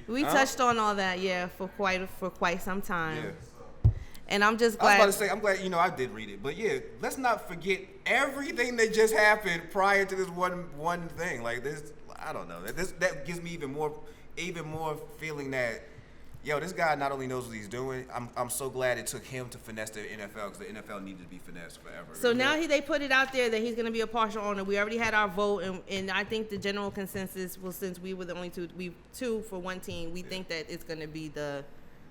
We touched on all that, for quite some time. Yeah. And I'm just I was glad. about to say, I'm glad, I did read it. But yeah, let's not forget everything that just happened prior to this one thing. Like this, I don't know. That gives me even more feeling that, yo, this guy not only knows what he's doing. I'm so glad it took him to finesse the NFL because the NFL needed to be finessed forever. So now they put it out there that he's going to be a partial owner. We already had our vote, and I think the general consensus was, since we were the only two for one team, we think that it's going to be the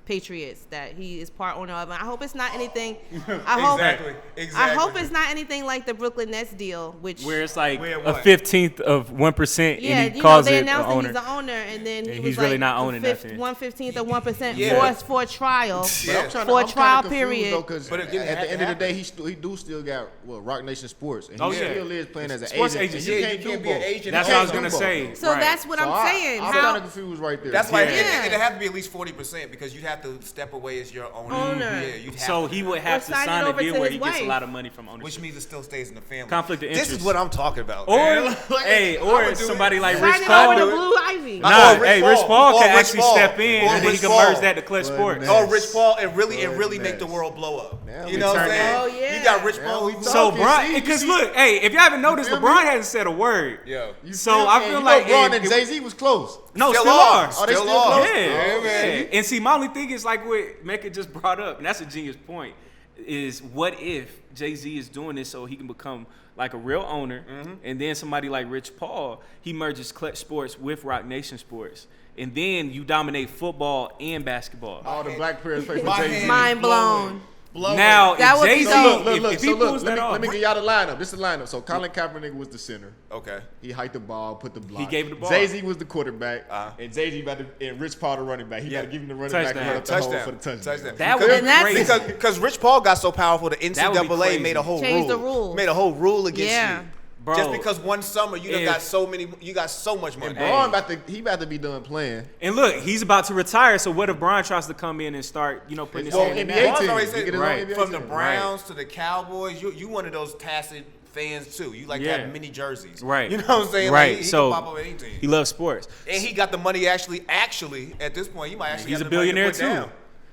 Patriots that he is part owner of. And I hope it's not anything. Exactly. I hope it's not anything like the Brooklyn Nets deal, where it's like Where a what? 15th of 1%, yeah, and he calls they it announced the that owner. he's the owner, and then he And was he's really like not owning nothing. 1/15 of 1% Yeah. for a trial. Yeah. For a trial period. Because But it didn't at have the to end of the day, happen. he do still got Rock Nation Sports, and Oh, he yeah. still is playing as an Sports agent. agency. And Yeah, you you can't can't do be an both. agent. That's You what I can't was do gonna both. say. So right. that's what I'm saying. I'm kind of confused right there. That's why Yeah. it'd have to be at least 40% because you'd have to step away as your owner. Owner. Yeah, you'd have So to. he would have Or to sign it sign a over deal to where his he gets a wife. lot of money from ownership. Which means it still stays in the family. Conflict of This interest. is what I'm talking about. Or, man. hey, I or would do somebody it. like Sign Rich it Paul. over to Blue Ivy. Nah, Rich hey, Rich Paul. Paul Or can Rich actually Paul. step in, Or and then he Rich can Paul. merge that to Clutch Sports. Oh, Rich Paul, and really Goodness. make the world blow up. Yeah, You know what I'm turn saying? that. Oh, yeah. You got Rich Yeah, Paul. we who- So talking. Bron, See, because see? look, hey, if y'all haven't noticed, feel me? LeBron hasn't said a word. Yo. So I feel like Bron if- and if- Jay-Z was close. No, Still still are. are. Oh, they still still close? Yeah, Yeah, man. yeah. And see, my only thing is like what Mehka just brought up, and that's a genius point, is what if Jay-Z is doing this so he can become like a real owner, and then somebody like Rich Paul, he merges Clutch Sports with Rock Nation Sports, and then you dominate football and basketball. All the black players play for My Jay-Z. hand Mind is blown. blowing. Now, That would if be Jay-Z, dope. if he pulls that off, let me give y'all the lineup. This is the lineup. So Colin Kaepernick was the center. Okay. He hiked the ball, put the block. He gave the ball. Jay-Z was the quarterback, Uh-huh. and Jay-Z and Rich Paul the running back. He got to give him the running back and Touchdown. run up the hole Touchdown. for the touchdown. Touchdown. that would And be that's- crazy. Because Rich Paul got so powerful, the That would be NCAA crazy. made a whole Changed the rule. rules. Made a whole rule against Yeah. you. Bro, Just because one summer you done if- got so many, you got so much money. Braun about to be done playing. And look, he's about to retire. So what if Brian tries to come in and start, putting his Well, hand in NBA that? Braun's team. already He said, get his own right, NBA from the team. Browns to the Cowboys, you one of those tacit fans too. You like to Yeah. have mini jerseys. Right. You know what I'm saying? Right. Like, he So can pop up at any team. he loves sports. And he got the money actually at this point, he might actually He's have a the money to billionaire put too. down.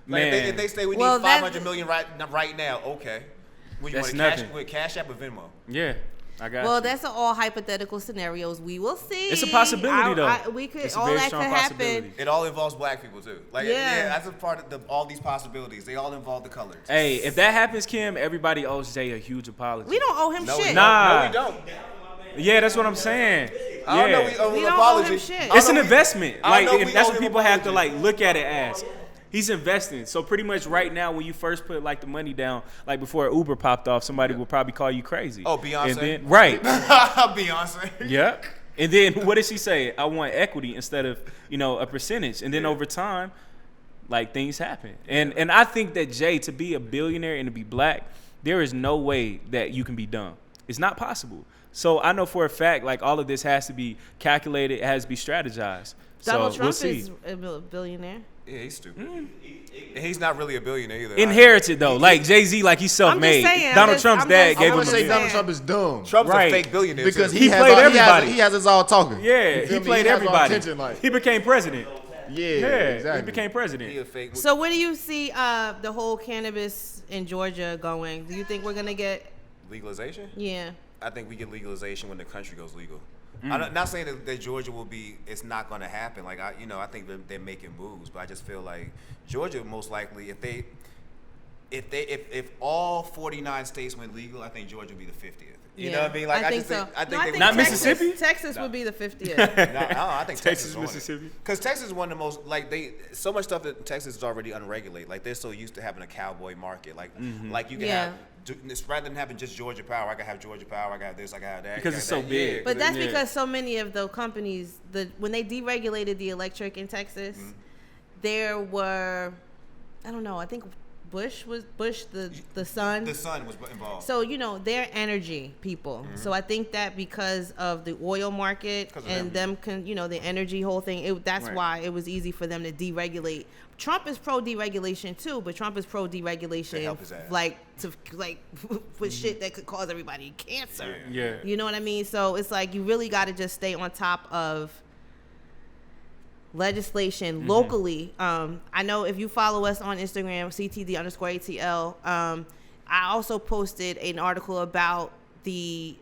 Like if they say we need Well, that's- 500 million right now, okay. When you That's want to nothing. with Cash App or Venmo? Yeah, I got Well, you. that's all hypothetical scenarios. We will see. It's a possibility, though. We could It's a all very that strong could happen. possibility. It all involves black people too. Like Yeah. that's a part of all these possibilities. They all involve the colors. Hey, if that happens, Kim, everybody owes Jay a huge apology. We don't owe him shit. Nah. No, we don't. Yeah, that's what I'm saying. I don't know. We Yeah. owe We an don't owe apology. him shit. I don't It's know an we- investment. I don't Like know and we that's owe what him people have to apology. like look at it as. He's investing. So pretty much right now, when you first put like the money down, like before Uber popped off, somebody would probably call you crazy. Oh, Beyonce. And then, right. Beyonce. Yep. And then what does she say? I want equity instead of, a percentage. And then over time, like things happen. And I think that Jay, to be a billionaire and to be black, there is no way that you can be dumb. It's not possible. So I know for a fact, like all of this has to be calculated, it has to be strategized. Donald so Trump we'll see. is a billionaire. Yeah, he's stupid. He's not really a billionaire either. Inherited though, like Jay-Z, like he's self-made. Donald Trump's dad gave I him would a say million. Donald Trump is dumb. Trump's Right. a fake billionaire Because too. He has played all- everybody. He has us all talking. Yeah, You he feel me? played has our everybody. attention, like- He became president. Yeah, Yeah, exactly. he became president. He a fake. So where do you see the whole cannabis in Georgia going? Do you think we're gonna get? Legalization? Yeah. I think we get legalization when the country goes legal. I'm not saying that Georgia will be. It's not going to happen. Like I think they're making moves, but I just feel like Georgia most likely, if all 49 states went legal, I think Georgia would be the 50th. You know what I mean? Like I think just so. think. I No, think they Not would- Mississippi? Texas would be the 50th. I think Texas, Texas, Mississippi. Because Texas is one of the most so much stuff that Texas is already unregulated. Like they're so used to having a cowboy market. Like you can have. Rather than having just Georgia Power, I can have Georgia Power. I got this. I got that. Because I got it's so that. big. Yeah, But that's Yeah. because so many of the companies, when they deregulated the electric in Texas, there were, I don't know, I think Bush the son. the sun was involved. So, they're energy people. So I think that because of the oil market and the energy whole thing, that's Right. why it was easy for them to deregulate. Trump is pro deregulation too, but Trump is pro deregulation To help his ass. with shit that could cause everybody cancer. Yeah. You know what I mean? So it's like you really got to just stay on top of legislation locally. I know if you follow us on Instagram, CTD_ATL, I also posted an article about the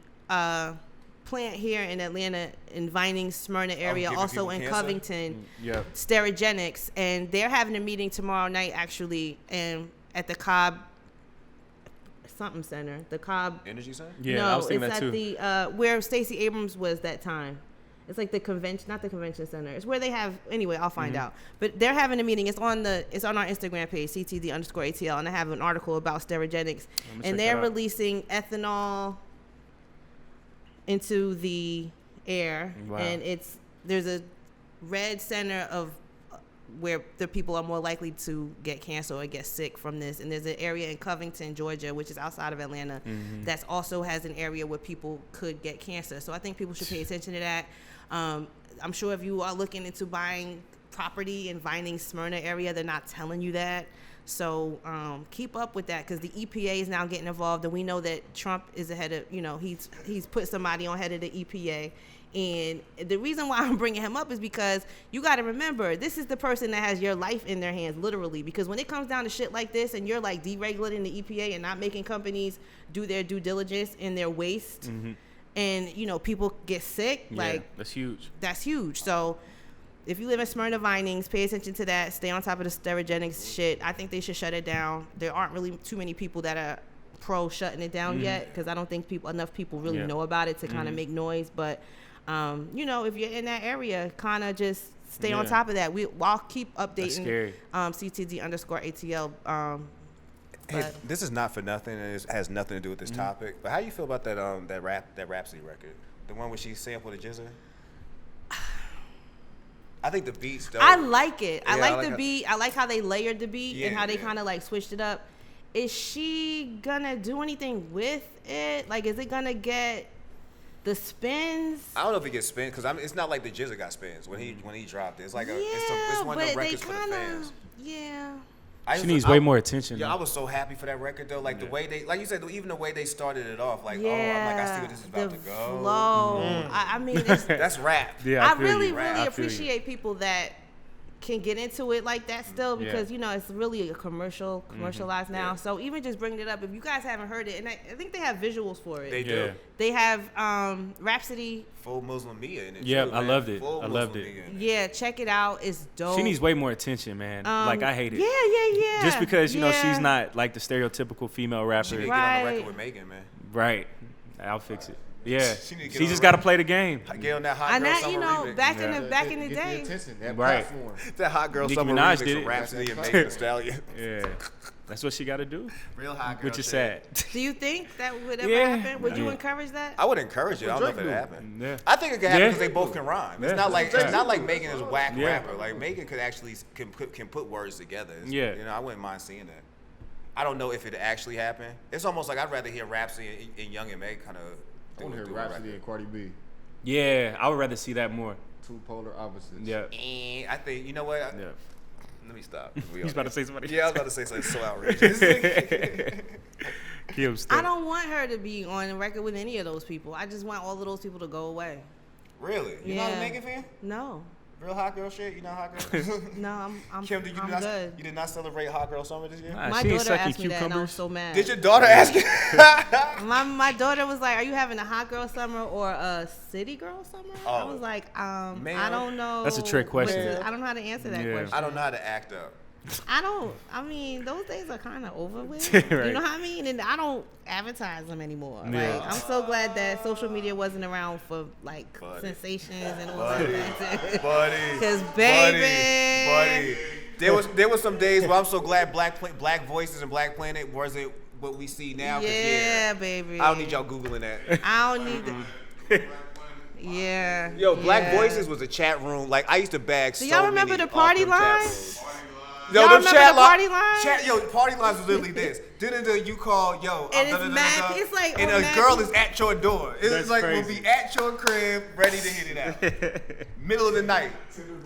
plant here in Atlanta, in Vining, Smyrna area, giving also people in cancer? Covington, Yep. Sterigenics, and they're having a meeting tomorrow night actually, and at the Cobb something center, the Cobb. Energy Center? Yeah, No, I was thinking it's that too. at the where Stacey Abrams was that time. It's like the convention, not the convention center. It's where they have. Anyway, I'll find out. But they're having a meeting. It's on our Instagram page, CTD_ATL, and I have an article about Sterigenics, and they're releasing ethanol into the air, Wow. and there's a red center of where the people are more likely to get cancer or get sick from this. And there's an area in Covington, Georgia, which is outside of Atlanta, that also has an area where people could get cancer. So I think people should pay attention to that. I'm sure if you are looking into buying property in Vining, Smyrna area, they're not telling you that. So keep up with that, because the EPA is now getting involved, and we know that Trump is ahead of, he's put somebody on head of the EPA. And the reason why I'm bringing him up is because you got to remember, this is the person that has your life in their hands, literally. Because when it comes down to shit like this, and you're like deregulating the EPA and not making companies do their due diligence in their waste, and people get sick, that's huge. That's huge. So if you live in Smyrna Vinings, pay attention to that. Stay on top of the Sterigenics shit. I think they should shut it down. There aren't really too many people that are pro shutting it down yet, because I don't think enough people really know about it to kind of make noise. But if you're in that area, kind of just stay on top of that. I'll keep updating CTD_ATL. Hey, this is not for nothing, and it has nothing to do with this topic. But how do you feel about that Rhapsody record, the one where she sampled the Jizza? I think the beat's dope. I like it. I Yeah, like the beat. I like how they layered the beat and how they kind of like switched it up. Is she gonna do anything with it? Like, is it gonna get the spins? I don't know if it gets spins, because it's not like the Jizza got spins when he dropped it. It's like it's one of but the records for the kinda, fans. Yeah. She needs way more attention. Yeah, though. I was so happy for that record though. Like the way they, like you said, even the way they started it off. Like, Yeah, I'm like, I see what this is about the to go. flow. I mean, it's, That's rap. Yeah, I feel really, you. really I feel you. appreciate people that can get into it like that still, because it's really a commercialized now. Yeah. So even just bringing it up, if you guys haven't heard it, and I think they have visuals for it. They do. Yeah. They have Rhapsody. Full Muslim Mia in it. Yep, too, I man. loved it. Full I loved Muslim it. Mia in Yeah, check it out. It's dope. She needs way more attention, man. Like, I hate it. Yeah. Just because, yeah. she's not like the stereotypical female rapper. She didn't get on the Right. record with Megan, man. Right. I'll fix it. Yeah. She just got to play the game. Get on that hot girl summer you know, remix. back in the Get day. the attention, that Right. platform. That hot girl Nicki summer Minaj remix did of it. Rhapsody and Megan Thee Stallion. Yeah. That's what she got to do. Real hot girl Which is shit. sad. Do you think that would ever Yeah. happen? Would you encourage that? I would encourage it. I don't know if Drake it do. happen. Yeah. I think it could happen Yeah. because they both can rhyme. Yeah. It's not like Megan is a whack Yeah. rapper. Like Megan could actually can put words together. Yeah. You know, I wouldn't mind seeing that. I don't know if it actually happened. It's almost like I'd rather hear Rhapsody and Young and Meg kind of. I want to hear Rhapsody and Cardi B. Yeah, I would rather see that more. Two polar opposites. Yeah. I think, you know what? Yeah. Let me stop. He's about to say something. Yeah, I was about to say something so outrageous. Kim, stop. I don't want her to be on the record with any of those people. I just want all of those people to go away. Really? You're not a Yeah. Megan fan? No. Real hot girl shit? You not hot girl? No, I'm Kim, I'm good. you did not celebrate hot girl summer this year? Nah, My she ain't daughter sucking asked me that, and I was cucumbers. so mad. Did your daughter ask you? My daughter was like, "Are you having a hot girl summer or a city girl summer?" I Oh. was like, I Man. don't know. That's a trick question. I don't know how to answer that Yeah. question. I don't know how to act up. I mean, those days are kind of over with. Right. You know what I mean? And I don't advertise them anymore. Yeah. Like, I'm so glad that social media wasn't around for like Buddy. sensations and all Buddy. that. Buddy. Because baby, Buddy. There was some days where I'm so glad Black Voices and Black Planet wasn't what we see now. 'Cause, yeah, baby. I don't need y'all Googling that. I don't need the. Yeah. Yo, Black yeah. Voices was a chat room. Like, I used to bag so Do y'all remember many the party off them chat lines? rooms. Yo, Y'all them remember chat the party lines? Party lines was literally this. You call, yo. And it's da-da-da-da-da, mad- it's like and on a mad girl people. is at your door. It's That's like, crazy. we'll be at your crib, ready to hit it out. Middle of the night.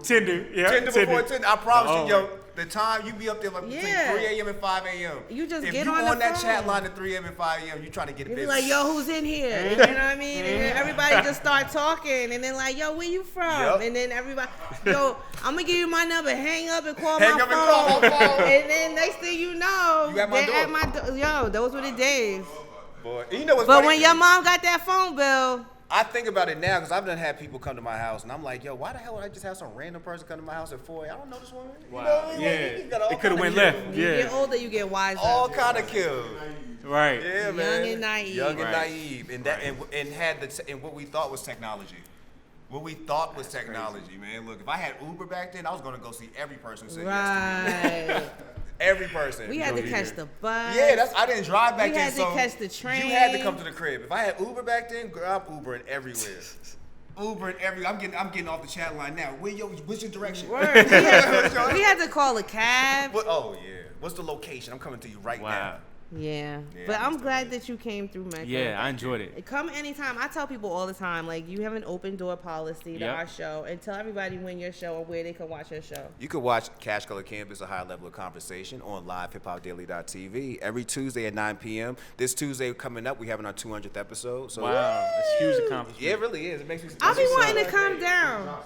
Tinder. Yeah. Tinder before Tinder. I promise Oh. you, yo, the time you be up there like Yeah. between 3 a.m. and 5 a.m. You just if get you on the that chat phone. line at 3 a.m. and 5 a.m., you trying to get a You be business. like, yo, who's in here? You know what I mean? And then everybody just start talking, and then like, yo, where you from? Yup. And then everybody, yo, I'm gonna give you my number. Hang up and call Hang my up and phone. call my phone. And then next thing you know, You at my they're door. at my door. Yo, those were the days. Boy. And you know what's But funny? when your mom got that phone bill, I think about it now because I've done had people come to my house and I'm like, yo, why the hell would I just have some random person come to my house at 4 a.m.? I don't know this woman. You know what I mean? Yeah. You got all It could have kind went of left. you get Yeah. older, you get wiser. All kind of kills. Right. Yeah, Young man. and naive. Young and Right. naive, and that and had and what we thought was technology. What we thought was technology, man. Look, if I had Uber back then, I was gonna go see every person who said yes to me. Right. Every person. We had to catch the bus. Yeah, I didn't drive back We then. had to so catch the train. You had to come to the crib. If I had Uber back then, girl, I'm Ubering everywhere. I'm getting off the chat line now. What's your direction? Word. We had to call a cab. Oh yeah. What's the location? I'm coming to you right Wow. now. Yeah. Yeah, But I I'm understand glad that. that you came through, Mecca. Yeah, I enjoyed it. Come anytime. I tell people all the time, like, you have an open door policy to Yep. our show, and tell everybody when your show or where they can watch your show. You can watch Cash Color Cannabis, a high level of conversation on livehiphopdaily.tv every Tuesday at 9 p.m. This Tuesday coming up, we having our 200th episode. So Wow, that's a huge accomplishment. yeah, it really is. It makes me. I'll be makes me wanting so- to come down.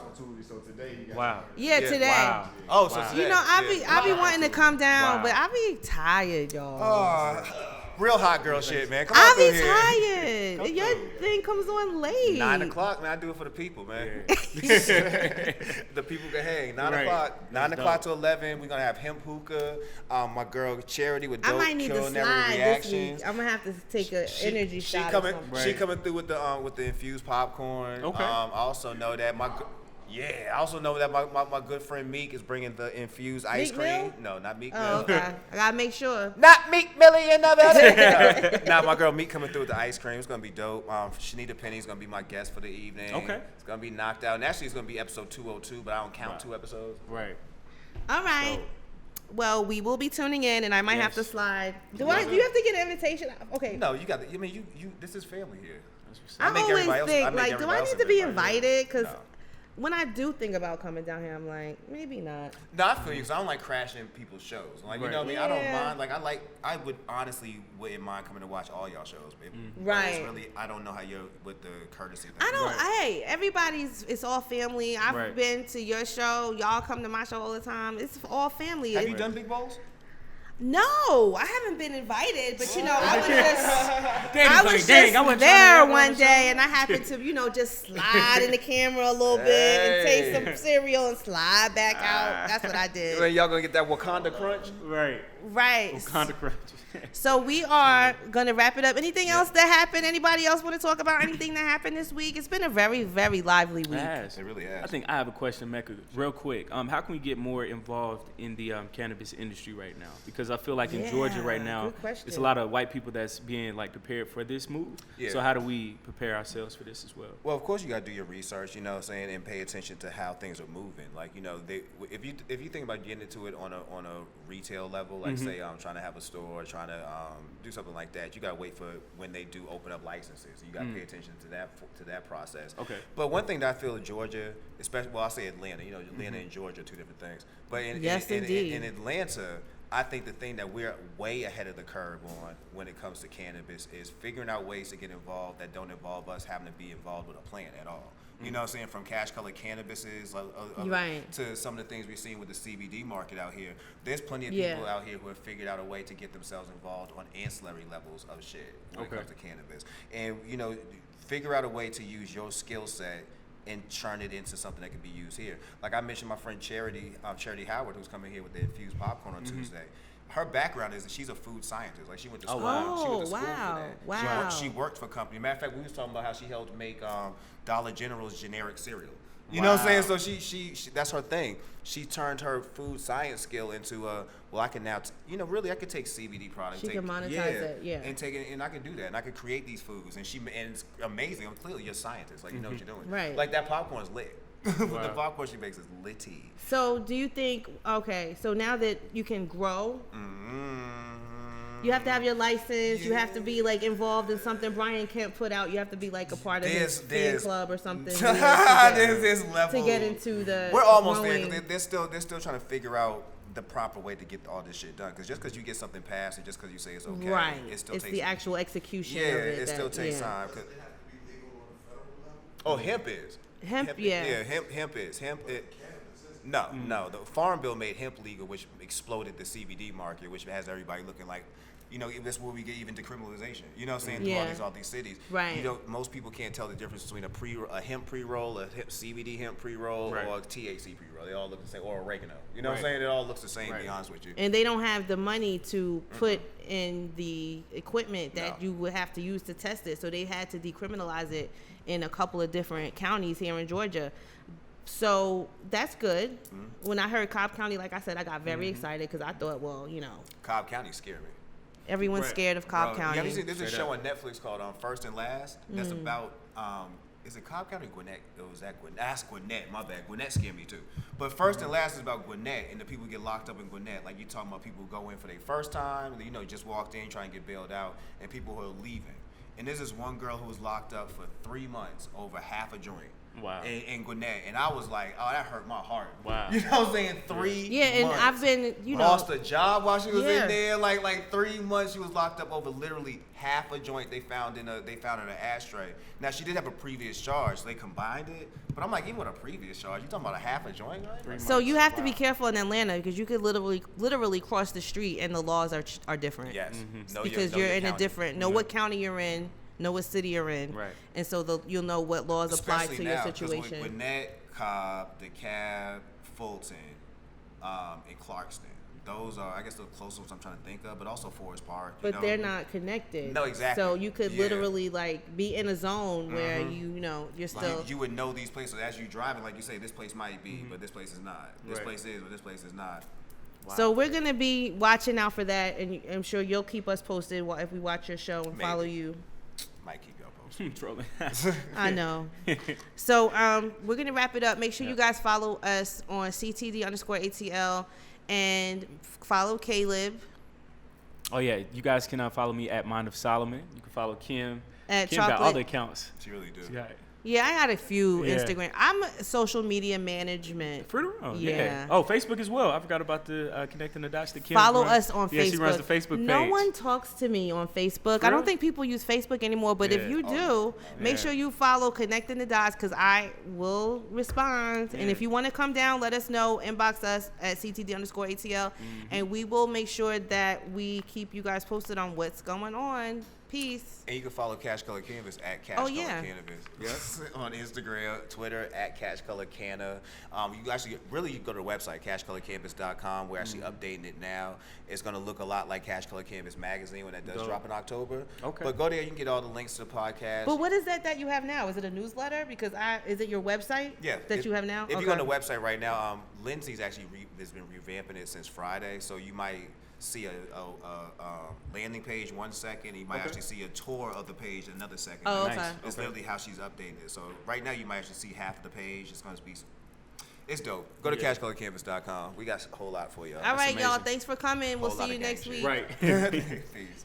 So today you got Wow. Yeah, Yeah, today. Wow. Oh, so Wow. today, You know, I yeah. be wanting to come down, Wow. but I be tired, y'all. Real hot girl shit, man. Come I on be through here. tired. Your thing comes on late. 9 o'clock, man. I do it for the people, man. The people can hang. 9 Right. o'clock. 9 That's o'clock dope. to 11. We're gonna have hemp hookah. My girl Charity with I dope might need to culinary slide this reactions. week. I'm gonna have to take an energy she shot. coming. or something. She Right. coming through with the infused popcorn. Okay. I also know that I also know that my good friend Meek is bringing the infused ice Meek cream. Mill? No, not Meek Oh, Mill. okay. I gotta make sure. Not Meek Millie and other. Nah, my girl Meek coming through with the ice cream. It's gonna be dope. Shanita Penny's gonna be my guest for the evening. Okay. It's gonna be knocked out. And actually, it's gonna be episode 202, but I don't count 2 episodes. Right. All right. Well, we will be tuning in, and I might have to Yes. slide. Do you have to get an invitation? Okay. No, you got. I mean, you. This is family here. I make always everybody else- think, I make like, do everybody I else need to be invite you. invited? Because No. when I do think about coming down here, I'm like, maybe not. No, I feel you because I don't like crashing people's shows. Like, you know what I mean? I don't Yeah. mind. I would honestly wouldn't mind coming to watch all y'all shows. But Right. It's really, I don't know how you're with the courtesy thing. I don't. Right. Hey, it's all family. I've Right. been to your show. Y'all come to my show all the time. It's all family. Have you done Big Bowls? No, I haven't been invited, but you know, I was Dang, there one day, and I happened to, you know, just slide in the camera a little bit and taste some cereal and slide back out. That's what I did. Y'all gonna get that Wakanda crunch? Right. Wakanda crunch. So we are gonna wrap it up. Anything else that happened? Anybody else want to talk about anything that happened this week? It's been a very, very lively week. It really has. I think I have a question, Mehka, real quick. How can we get more involved in the cannabis industry right now? Because I feel like in Georgia right now, it's a lot of white people that's being like prepared for this move. Yeah. So how do we prepare ourselves for this as well? Well, of course you got to do your research, you know what I'm saying, and pay attention to how things are moving. Like, you know, if you think about getting into it on a retail level, like say trying to have a store, trying to do something like that, you got to wait for when they do open up licenses. You got to pay attention to that process. Okay. But one thing that I feel in Georgia, especially, well, I'll say Atlanta. You know, Atlanta and Georgia are two different things. But in Atlanta, I think the thing that we're way ahead of the curve on when it comes to cannabis is figuring out ways to get involved that don't involve us having to be involved with a plant at all. You know what I'm saying? From CashColorCannabis to some of the things we've seen with the CBD market out here. There's plenty of people out here who have figured out a way to get themselves involved on ancillary levels of shit when it comes to cannabis. And, you know, figure out a way to use your skill set and turn it into something that can be used here. Like I mentioned my friend Charity Howard, who's coming here with the infused popcorn on Tuesday. Her background is that she's a food scientist. Like she went to school. She went to school for that. Wow. She worked for a company. Matter of fact, we was talking about how she helped make Dollar General's generic cereal. You know what I'm saying? So she that's her thing. She turned her food science skill into I can now I could take CBD products. She can monetize it, and take it, and I can do that, and I can create these foods, and it's amazing. I'm clearly you're a scientist, like you know what you're doing. Right. Like that popcorn's lit. The popcorn she makes is litty. So do you think? Okay, so now that you can grow. You have to have your license. You have to be like involved in something Brian Kemp put out. You have to be like a part of his fan club or something. There's this level to get into the. We're almost there. They're still trying to figure out the proper way to get all this shit done. Because just because you get something passed and just because you say it's okay, right? It still it's takes the actual execution. Yeah, of it it still takes time. Oh, hemp is. Hemp is. No. The Farm Bill made hemp legal, which exploded the CBD market, which has everybody looking like, you know, that's where we get even decriminalization. You know what I'm saying? Through all these cities. Right. You know, most people can't tell the difference between a hemp pre-roll, a CBD hemp pre-roll, or a THC pre-roll. They all look the same, or oregano. You know what I'm saying? It all looks the same, to be honest with you. And they don't have the money to put in the equipment that you would have to use to test it. So they had to decriminalize it in a couple of different counties here in Georgia. So that's good. When I heard Cobb County, like I said, I got very excited because I thought, well, you know. Cobb County scared me. Everyone's scared of Cobb County. Have you seen, there's a show on Netflix called First and Last that's about, is it Cobb County or Gwinnett? It was that Gwinnett. That's Gwinnett, my bad. Gwinnett scared me too. But First and Last is about Gwinnett and the people get locked up in Gwinnett. Like you talking about people who go in for their first time, you know, just walked in, trying to get bailed out, and people who are leaving. And there's this one girl who was locked up for 3 months over half a joint. Wow. In Gwinnett. And I was like, oh, that hurt my heart. Wow. You know what I'm saying? 3 months. And I've been, you know. Lost a job while she was in there. Like 3 months she was locked up over literally half a joint they found in an ashtray. Now she did have a previous charge, so they combined it. But I'm like, even with a previous charge, you talking about a half a joint, right? So you have to be careful in Atlanta because you could literally cross the street and the laws are different. Yes. Because you're in a different, what county you're in, know what city you're in, right? And so you'll know what laws apply to your situation. With Gwinnett, Cobb, DeKalb, Fulton, and Clarkston, those are, I guess, the closest ones I'm trying to think of, but also Forest Park. But they're not connected. No, exactly. So you could literally like be in a zone where you're still. Like, you would know these places as you driving, like you say, this place might be, but this place is not. This place is, but this place is not. Wow. So we're gonna be watching out for that, and I'm sure you'll keep us posted if we watch your show and follow you. Might keep y'all posted. Trolling. I know. So we're gonna wrap it up. Make sure you guys follow us on CTD_ATL and follow Caleb. Oh yeah, you guys can follow me at Mind of Solomon. You can follow Kim. At Kim Chocolate. got all the accounts. She really do. Yeah. Yeah, I got a few Yeah. Instagram. I'm social media management. For real? Yeah. Oh, Facebook as well. I forgot about the Connecting the Dots. Kim Follow runs. us on Yeah, Facebook. she runs the Facebook page. No one talks to me on Facebook. For I don't real? think people use Facebook anymore, but Yeah. if you do, make Yeah. sure you follow Connecting the Dots because I will respond. And Yeah. if you want to come down, let us know. Inbox us at CTD_ATL, and we will make sure that we keep you guys posted on what's going on. Peace. And you can follow Cash Color Cannabis at Cash Oh, Color yeah. Cannabis. Yes. On Instagram, Twitter at Cash Color Canna. You actually you go to the website CashColorCannabis.com. We're actually updating it now. It's gonna look a lot like Cash Color Cannabis magazine when that does Dope. drop in October. Okay. But go there, you can get all the links to the podcast. But what is that you have now? Is it a newsletter? Because is it your website? Yeah, That you have now? If you go on the website right now, Lindsay's actually has been revamping it since Friday, so you might see a landing page 1 second. You might actually see a tour of the page another second. Oh, Nice. okay. It's literally how she's updating it. So right now you might actually see half of the page. It's going to be, it's dope. Go to CashColorCannabis.com. We got a whole lot for y'all. All right, y'all. amazing. Thanks for coming. We'll Whole lot see you of gang next shit. week. Right. Peace.